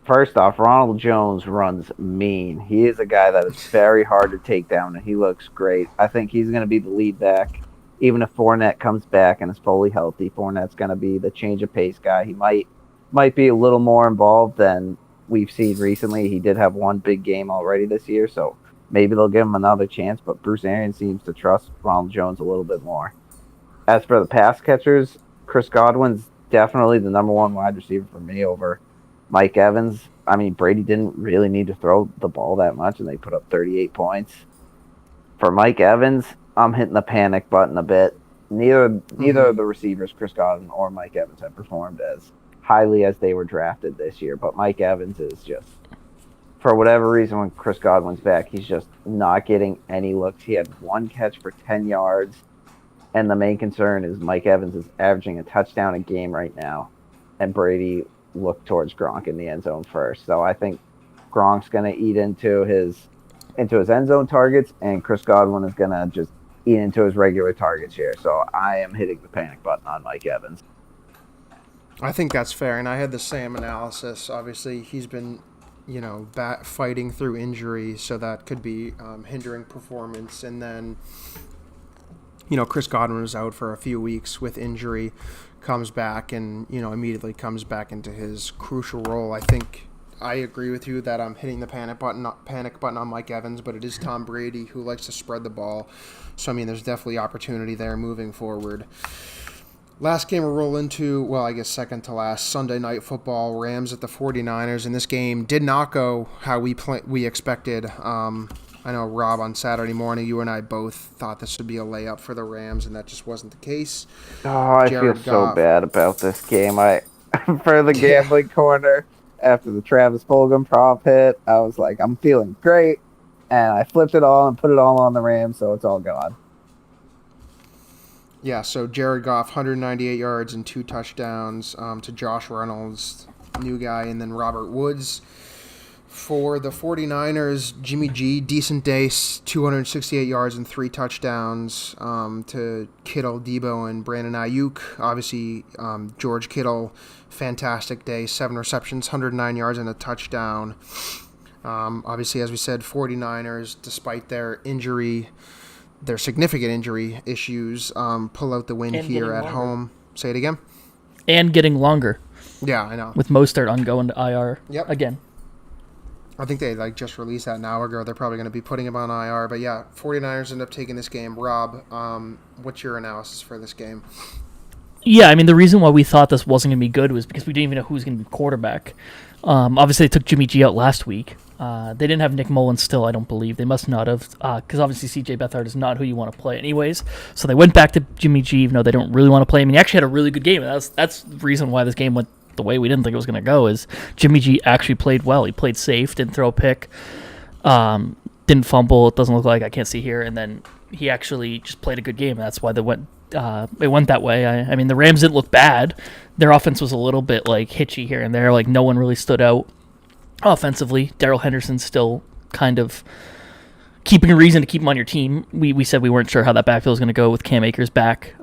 first off, Ronald Jones runs mean. He is a guy that is very hard to take down, and he looks great. I think he's going to be the lead back. Even if Fournette comes back and is fully healthy, Fournette's going to be the change of pace guy. He might be a little more involved than we've seen recently. He did have one big game already this year, so maybe they'll give him another chance. But Bruce Arians seems to trust Ronald Jones a little bit more. As for the pass catchers, Chris Godwin's definitely the number one wide receiver for me over Mike Evans. I mean, Brady didn't really need to throw the ball that much, and they put up 38 points. For Mike Evans, I'm hitting the panic button a bit. Neither of the receivers, Chris Godwin or Mike Evans, have performed as highly as they were drafted this year. But Mike Evans is just, for whatever reason, when Chris Godwin's back, he's just not getting any looks. He had 1 catch for 10 yards. And the main concern is Mike Evans is averaging a touchdown a game right now. And Brady looked towards Gronk in the end zone first. So I think Gronk's going to eat into his end zone targets, and Chris Godwin is going to just eat into his regular targets here. So I am hitting the panic button on Mike Evans. I think that's fair, and I had the same analysis. Obviously, he's been, fighting through injury, so that could be hindering performance. And then, Chris Godwin was out for a few weeks with injury, comes back, and, immediately comes back into his crucial role. I think I agree with you that I'm hitting the panic button on Mike Evans, but it is Tom Brady who likes to spread the ball. So, there's definitely opportunity there moving forward. Last game we'll roll into, I guess second to last, Sunday Night Football, Rams at the 49ers. And this game did not go how we expected. I know, Rob, on Saturday morning, you and I both thought this would be a layup for the Rams, and that just wasn't the case. Oh, I feel so bad about this game. For the gambling corner, after the Travis Fulgham prop hit, I was like, I'm feeling great. And I flipped it all and put it all on the Rams, so it's all gone. Yeah, so Jared Goff, 198 yards and 2 touchdowns to Josh Reynolds, new guy, and then Robert Woods. For the 49ers, Jimmy G, decent day, 268 yards and 3 touchdowns to Kittle, Debo, and Brandon Ayuk. Obviously, George Kittle, fantastic day, 7 receptions, 109 yards and a touchdown. Obviously, as we said, 49ers, despite their significant injury issues, pull out the win here at home. Say it again? And getting longer. Yeah, I know. With Mostert on going to IR again. I think they just released that an hour ago. They're probably going to be putting him on IR. But yeah, 49ers end up taking this game. Rob, what's your analysis for this game? Yeah, I mean, the reason why we thought this wasn't going to be good was because we didn't even know who was going to be quarterback. Obviously, they took Jimmy G out last week. They didn't have Nick Mullins still, I don't believe. They must not have, because obviously C.J. Beathard is not who you want to play anyways. So they went back to Jimmy G, even though they don't really want to play him. He actually had a really good game. That's the reason why this game went the way we didn't think it was going to go, is Jimmy G actually played well. He played safe, didn't throw a pick, didn't fumble, it doesn't look like, I can't see here, and then he actually just played a good game. That's why it went that way. I mean, the Rams didn't look bad. Their offense was a little bit like hitchy here and there. Like, no one really stood out offensively. Darrell Henderson's still kind of keeping a reason to keep him on your team. We said we weren't sure how that backfield was going to go with Cam Akers back.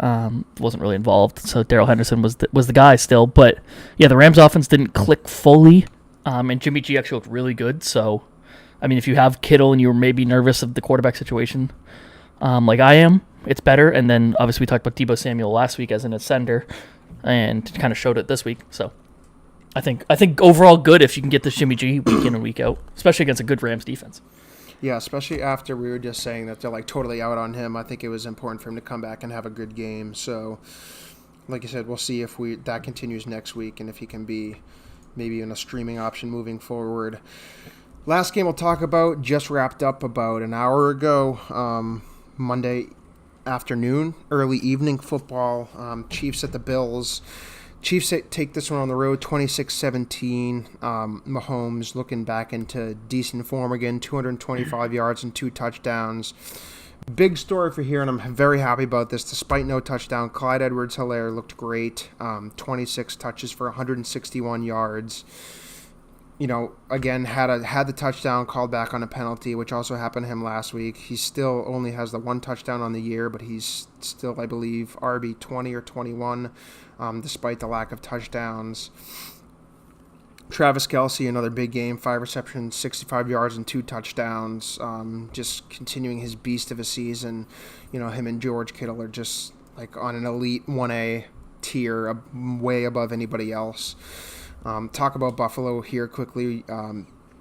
Wasn't really involved, so Darrell Henderson was the guy still. But yeah, the Rams offense didn't click fully, and Jimmy G actually looked really good. So, I mean, if you have Kittle and you're maybe nervous of the quarterback situation, like I am, it's better. And then obviously we talked about Deebo Samuel last week as an ascender, and kind of showed it this week. So I think overall good if you can get this Jimmy G week in and week out, especially against a good Rams defense. Yeah, especially after we were just saying that they're like totally out on him. I think it was important for him to come back and have a good game. So, like I said, we'll see if that continues next week and if he can be maybe in a streaming option moving forward. Last game we'll talk about just wrapped up about an hour ago. Monday afternoon, early evening football. Chiefs at the Bills. Chiefs take this one on the road, 26-17. Mahomes looking back into decent form again, 225 yards and 2 touchdowns. Big story for here, and I'm very happy about this. Despite no touchdown, Clyde Edwards-Helaire looked great. 26 touches for 161 yards. You know, again, had the touchdown called back on a penalty, which also happened to him last week. He still only has the 1 touchdown on the year, but he's still, I believe, RB 20 or 21, despite the lack of touchdowns. Travis Kelce, another big game, 5 receptions, 65 yards, and 2 touchdowns. Just continuing his beast of a season. You know, him and George Kittle are just like on an elite 1A tier, way above anybody else. Talk about Buffalo here quickly.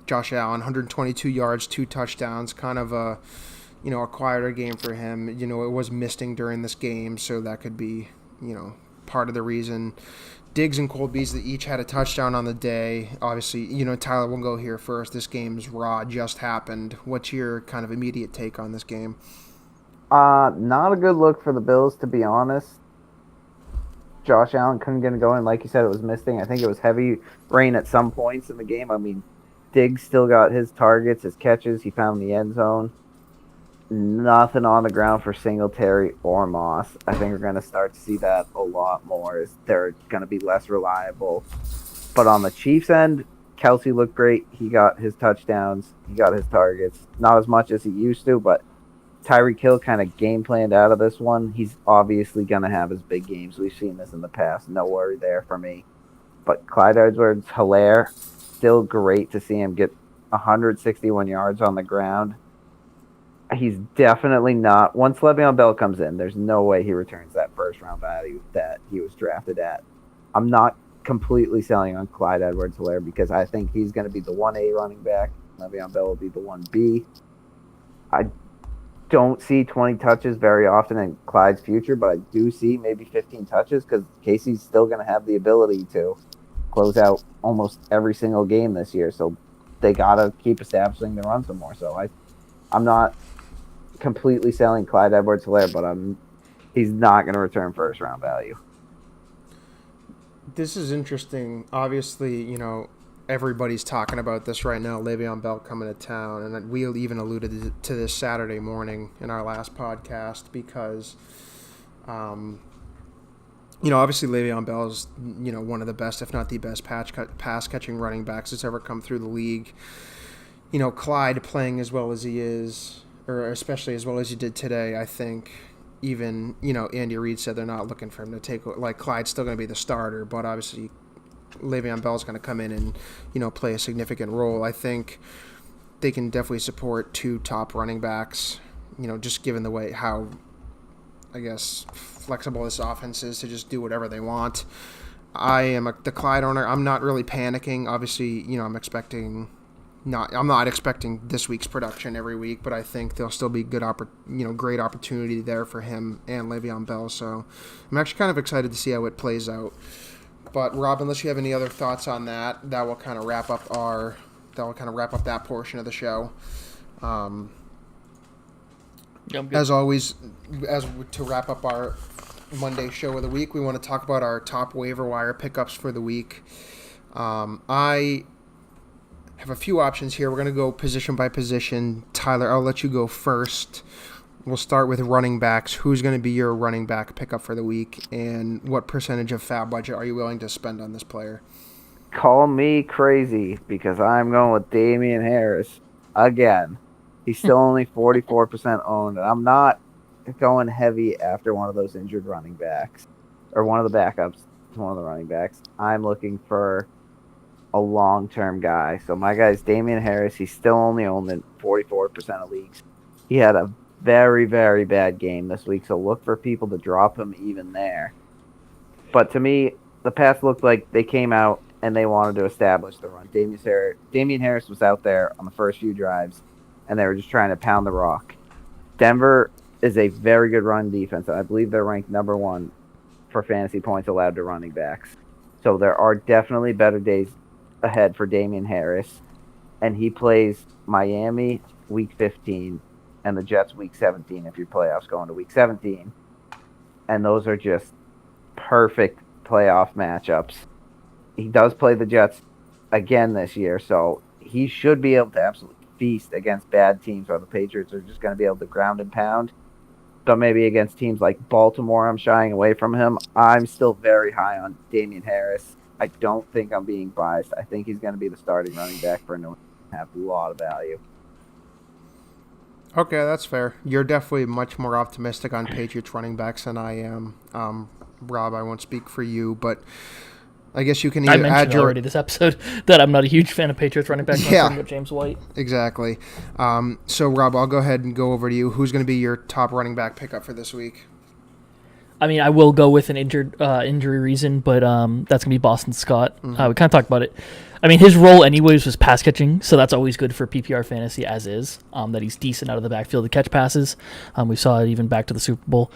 Josh Allen, 122 yards, 2 touchdowns, kind of a quieter game for him. You know, it was misting during this game, so that could be, part of the reason. Diggs and Cole Beasley each had a touchdown on the day. Obviously, Tyler, we'll go here first. This game's raw, just happened. What's your kind of immediate take on this game? Not a good look for the Bills, to be honest. Josh Allen couldn't get it going. Like you said, it was misting. I think it was heavy rain at some points in the game. I mean, Diggs still got his targets, his catches. He found the end zone. Nothing on the ground for Singletary or Moss. I think we're going to start to see that a lot more, as they're going to be less reliable. But on the Chiefs end, Kelce looked great. He got his touchdowns. He got his targets. Not as much as he used to, but Tyreek Hill kind of game planned out of this one. He's obviously going to have his big games. We've seen this in the past. No worry there for me. But Clyde Edwards-Helaire, still great to see him get 161 yards on the ground. He's definitely not. Once Le'Veon Bell comes in, there's no way he returns that first-round value that he was drafted at. I'm not completely selling on Clyde Edwards-Helaire because I think he's going to be the 1A running back. Le'Veon Bell will be the 1B. I don't see 20 touches very often in Clyde's future, but I do see maybe 15 touches because Casey's still going to have the ability to close out almost every single game this year. So they got to keep establishing the run some more. So I'm not completely selling Clyde Edwards-Helaire, but he's not going to return first-round value. This is interesting. Obviously, everybody's talking about this right now, Le'Veon Bell coming to town, and we even alluded to this Saturday morning in our last podcast because, obviously Le'Veon Bell is, one of the best, if not the best, pass-catching running backs that's ever come through the league. Clyde playing as well as he is, or especially as well as he did today, I think even, Andy Reid said they're not looking for him to take, like, Clyde's still going to be the starter, but obviously Le'Veon Bell's going to come in and, play a significant role. I think they can definitely support 2 top running backs, just given the way how, I guess, flexible this offense is to just do whatever they want. I am the Clyde owner. I'm not really panicking. Obviously, I'm expecting I'm not expecting this week's production every week, but I think there'll still be great opportunity there for him and Le'Veon Bell. So I'm actually kind of excited to see how it plays out. But Rob, unless you have any other thoughts on that, that will kind of wrap up that portion of the show. As always, to wrap up our Monday show of the week, we want to talk about our top waiver wire pickups for the week. I have a few options here. We're going to go position by position. Tyler, I'll let you go first. We'll start with running backs. Who's going to be your running back pickup for the week, and what percentage of fab budget are you willing to spend on this player? Call me crazy because I'm going with Damian Harris again. He's still only 44% owned, and I'm not going heavy after one of those injured running backs or one of the backups to one of the running backs. I'm looking for a long-term guy. So my guy's Damian Harris. He's still only owned in 44% of leagues. He had a very, very bad game this week, so look for people to drop him even there. But to me, the Pats looked like they came out and they wanted to establish the run. Damian Harris was out there on the first few drives, and they were just trying to pound the rock. Denver is a very good run defense. I believe they're ranked number 1 for fantasy points allowed to running backs. So there are definitely better days ahead for Damian Harris, and he plays Miami week 15 and the Jets week 17 if your playoffs go into week 17, and those are just perfect playoff matchups. He does play the Jets again this year, so he should be able to absolutely feast against bad teams, or the Patriots are just going to be able to ground and pound. So maybe against teams like Baltimore, I'm shying away from him. I'm still very high on Damian Harris. I don't think I'm being biased. I think he's going to be the starting running back for New England and have a lot of value. Okay, that's fair. You're definitely much more optimistic on Patriots running backs than I am. Rob, I won't speak for you, but I guess you can I either mentioned add your... already this episode that I'm not a huge fan of Patriots running backs. Yeah. I'm James White. Exactly. So, Rob, I'll go ahead and go over to you. Who's going to be your top running back pickup for this week? I mean, I will go with an injury reason, but that's going to be Boston Scott. We kind of talked about it. I mean, his role anyways was pass catching, so that's always good for PPR fantasy as is, that he's decent out of the backfield to catch passes. We saw it even back to the Super Bowl.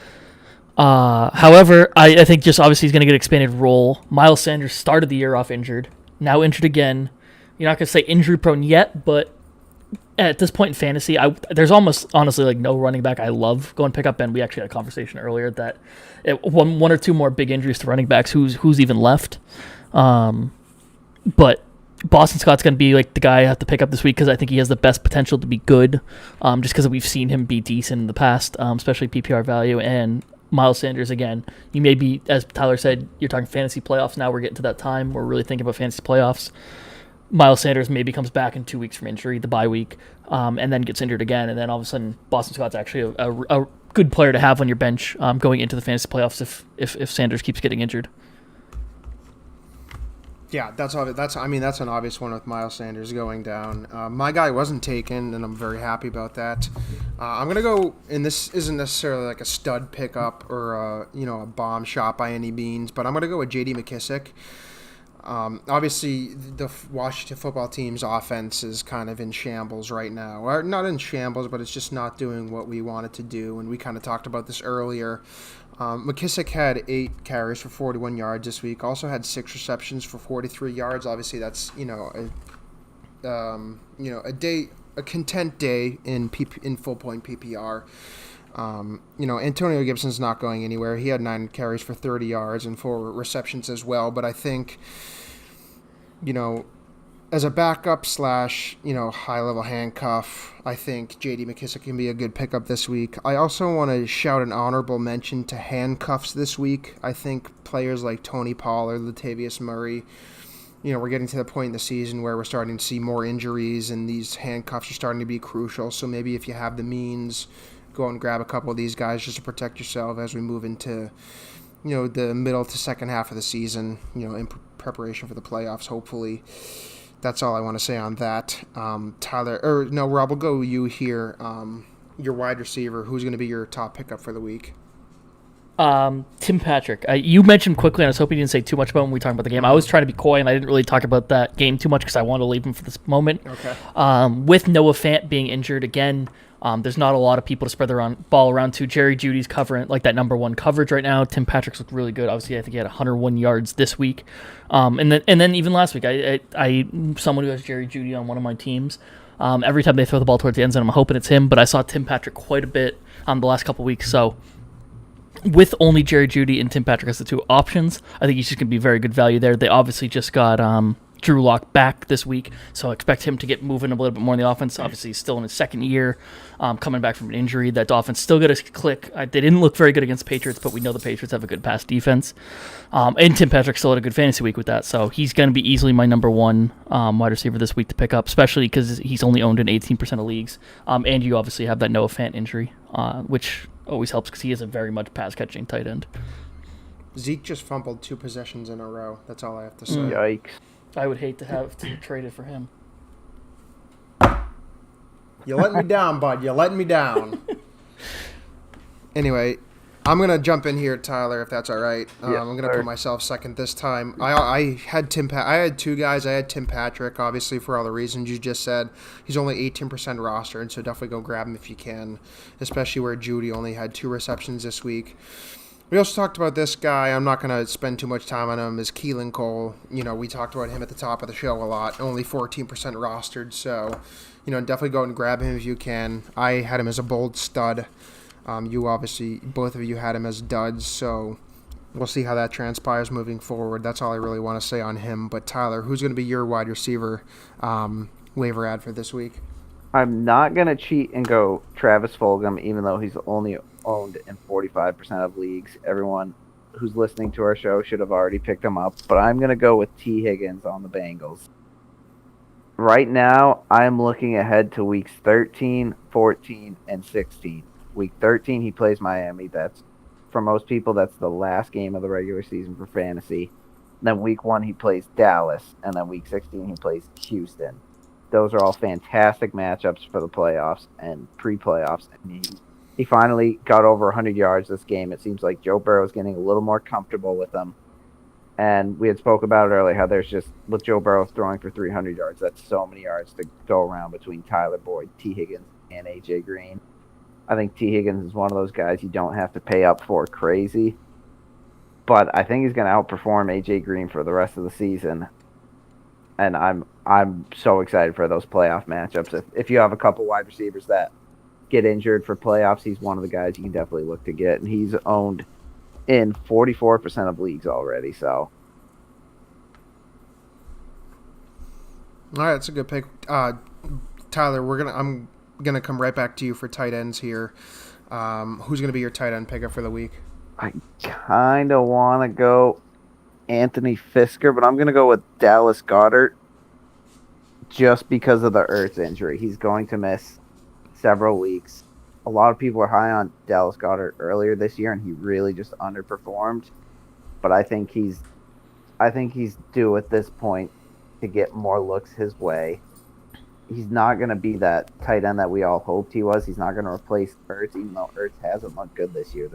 However, I think just obviously he's going to get an expanded role. Miles Sanders started the year off injured, now injured again. You're not going to say injury prone yet, but at this point in fantasy, there's almost honestly like no running back I love going pick up, and we actually had a conversation earlier that one or two more big injuries to running backs, who's even left. But Boston Scott's going to be like the guy I have to pick up this week because I think he has the best potential to be good, just because we've seen him be decent in the past, especially PPR value. And Miles Sanders, again, you may be, as Tyler said, you're talking fantasy playoffs now. We're getting to that time. We're really thinking about fantasy playoffs. Miles Sanders maybe comes back in 2 weeks from injury, the bye week, and then gets injured again. And then all of a sudden, Boston Scott's actually a good player to have on your bench going into the fantasy playoffs if Sanders keeps getting injured. Yeah, that's an obvious one with Miles Sanders going down. My guy wasn't taken, and I'm very happy about that. I'm gonna go, and this isn't necessarily like a stud pickup or a bomb shot by any means, but I'm gonna go with J.D. McKissic. Obviously, the Washington football team's offense is kind of in shambles right now. Or not in shambles, but it's just not doing what we want it to do, and we kind of talked about this earlier. McKissic had 8 carries for 41 yards this week. Also had 6 receptions for 43 yards. Obviously, that's a content day in full point PPR. Antonio Gibson's not going anywhere. He had 9 carries for 30 yards and 4 receptions as well. But I think, as a backup / high-level handcuff, I think J.D. McKissic can be a good pickup this week. I also want to shout an honorable mention to handcuffs this week. I think players like Tony Pollard, Latavius Murray, we're getting to the point in the season where we're starting to see more injuries, and these handcuffs are starting to be crucial. So maybe if you have the means, go and grab a couple of these guys just to protect yourself as we move into, the middle to second half of the season, in preparation for the playoffs, hopefully. That's all I want to say on that. Rob, we'll go with you here. Your wide receiver, who's going to be your top pickup for the week? Tim Patrick. You mentioned quickly, and I was hoping you didn't say too much about when we talked about the game. I was trying to be coy, and I didn't really talk about that game too much because I wanted to leave him for this moment. Okay. With Noah Fant being injured again, there's not a lot of people to spread the ball around to. Jerry Jeudy's covering like that number one coverage right now. Tim Patrick's looked really good. Obviously, I think he had 101 yards this week, and then even last week, I someone who has Jerry Jeudy on one of my teams. Every time they throw the ball towards the end zone, I'm hoping it's him. But I saw Tim Patrick quite a bit the last couple weeks, so. With only Jerry Jeudy and Tim Patrick as the two options, I think he's just going to be very good value there. They obviously just got Drew Lock back this week, so I expect him to get moving a little bit more in the offense. Obviously, he's still in his second year, coming back from an injury. That offense still got to click. They didn't look very good against Patriots, but we know the Patriots have a good pass defense. And Tim Patrick still had a good fantasy week with that, so he's going to be easily my number one wide receiver this week to pick up, especially because he's only owned in 18% of leagues. And you obviously have that Noah Fant injury, which always helps because he is a very much pass-catching tight end. Zeke just fumbled 2 possessions in a row. That's all I have to say. Yikes. I would hate to have to trade it for him. You let me down, bud. You letting me down. Anyway, I'm going to jump in here, Tyler, if that's all right. I'm going to put myself second this time. I had two guys. I had Tim Patrick, obviously, for all the reasons you just said. He's only 18% rostered, so definitely go grab him if you can, especially where Jeudy only had 2 receptions this week. We also talked about this guy. I'm not going to spend too much time on him. Is Keelan Cole. We talked about him at the top of the show a lot. Only 14% rostered, so definitely go and grab him if you can. I had him as a bold stud. You obviously, both of you had him as duds, so we'll see how that transpires moving forward. That's all I really want to say on him. But Tyler, who's going to be your wide receiver waiver ad for this week? I'm not going to cheat and go Travis Fulgham, even though he's only owned in 45% of leagues. Everyone who's listening to our show should have already picked him up, but I'm going to go with T. Higgins on the Bengals. Right now, I'm looking ahead to weeks 13, 14, and 16. Week 13, he plays Miami. That's, for most people, that's the last game of the regular season for fantasy. Then week 1, he plays Dallas, and then week 16, he plays Houston. Those are all fantastic matchups for the playoffs and pre-playoffs. And he finally got over 100 yards this game. It seems like Joe Burrow is getting a little more comfortable with them. And we had spoke about it earlier, how there's just, with Joe Burrow throwing for 300 yards, that's so many yards to go around between Tyler Boyd, T. Higgins, and A.J. Green. I think T. Higgins is one of those guys you don't have to pay up for crazy. But I think he's going to outperform A.J. Green for the rest of the season. And I'm so excited for those playoff matchups. If you have a couple wide receivers that get injured for playoffs, he's one of the guys you can definitely look to get. And he's owned in 44% of leagues already. So, all right, that's a good pick, Tyler. I'm gonna come right back to you for tight ends here. Who's gonna be your tight end pickup for the week? I kind of want to go Anthony Fisker, but I'm gonna go with Dallas Goedert just because of the Ertz injury. He's going to miss several weeks. A lot of people were high on Dallas Goedert earlier this year, and he really just underperformed. But I think he's due at this point to get more looks his way. He's not going to be that tight end that we all hoped he was. He's not going to replace Ertz, even though Ertz hasn't looked good this year.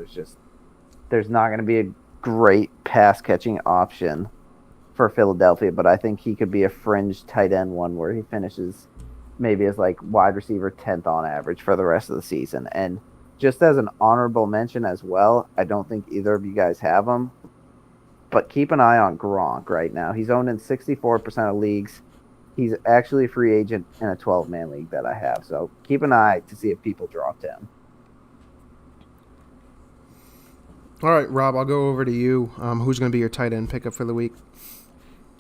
There's not going to be a great pass-catching option for Philadelphia, but I think he could be a fringe tight end one where he finishes maybe as like wide receiver 10th on average for the rest of the season. And just as an honorable mention as well, I don't think either of you guys have him, but keep an eye on Gronk right now. He's owned in 64% of leagues. He's actually a free agent in a 12-man league that I have, so keep an eye to see if people dropped him. All right, Rob, I'll go over to you. Who's going to be your tight end pickup for the week?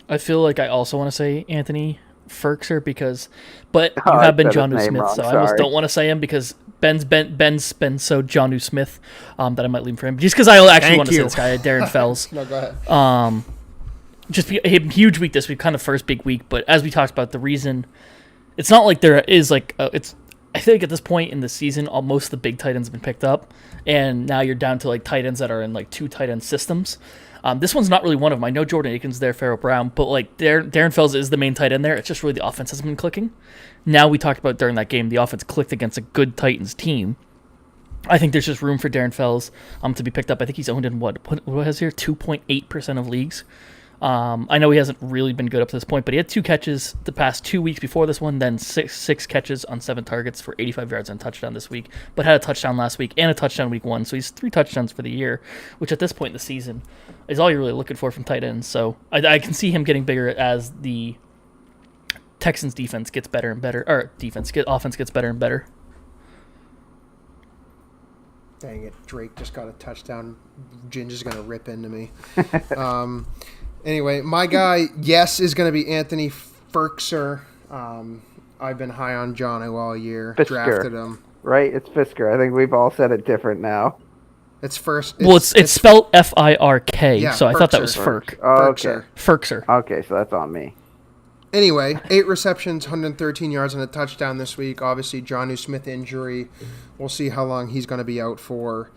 I feel like I also want to say Anthony Ferkser but you have been Jonnu Smith, so I almost don't want to say him because Ben's been so Jonnu Smith that I might leave him for him. Just because I actually want to say this guy, Darren Fells. No, go ahead. Just a huge week this week, kind of first big week. But as we talked about, the reason it's not like there is like it's. I feel like at this point in the season, most of the big tight ends have been picked up, and now you're down to like tight ends that are in like 2 tight end systems. This one's not really one of them. I know Jordan Aikens there, Pharaoh Brown, but like Darren Fells is the main tight end there. It's just really the offense hasn't been clicking. Now we talked about during that game, the offense clicked against a good Titans team. I think there's just room for Darren Fells to be picked up. I think he's owned in what has here 2.8% of leagues. I know he hasn't really been good up to this point, but he had 2 catches the past 2 weeks before this one, then six catches on 7 targets for 85 yards and a touchdown this week, but had a touchdown last week and a touchdown week 1, so he's 3 touchdowns for the year, which at this point in the season is all you're really looking for from tight ends. So I can see him getting bigger as the Texans defense gets better and better, or offense gets better and better. Dang it, Drake just got a touchdown. Ginger's going to rip into me. Anyway, my guy, yes, is going to be Anthony Firkser. I've been high on Jono all year. Fisker. Drafted him. Right? It's Fisker. I think we've all said it different now. It's first. It's spelled Firk, yeah, so I thought that was Firk. Oh, okay. Firkser. Okay, so that's on me. Anyway, 8 receptions, 113 yards, and a touchdown this week. Obviously, Jonnu Smith injury. We'll see how long he's going to be out for.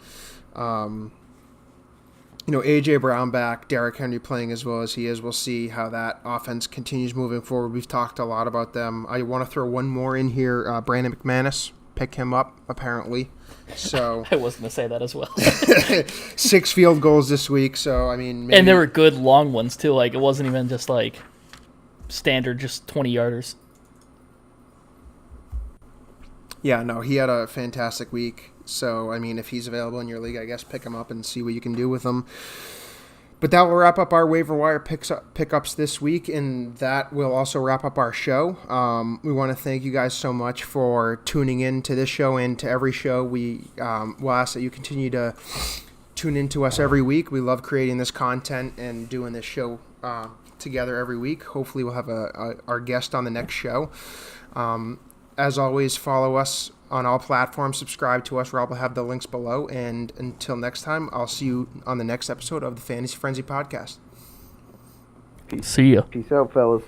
A.J. Brown back, Derrick Henry playing as well as he is. We'll see how that offense continues moving forward. We've talked a lot about them. I want to throw one more in here. Brandon McManus, pick him up, apparently. So I was going to say that as well. 6 field goals this week, so, I mean... Maybe... And they were good long ones, too. Like, it wasn't even just, like, standard, just 20-yarders. Yeah, no, he had a fantastic week. So, I mean, if he's available in your league, I guess pick him up and see what you can do with him. But that will wrap up our waiver wire pickups this week, and that will also wrap up our show. We want to thank you guys so much for tuning in to this show and to every show. We will ask that you continue to tune in to us every week. We love creating this content and doing this show together every week. Hopefully we'll have our guest on the next show. As always, follow us on all platforms. Subscribe to us. Rob will have the links below. And until next time, I'll see you on the next episode of the Fantasy Frenzy Podcast. See ya. Peace out, fellas.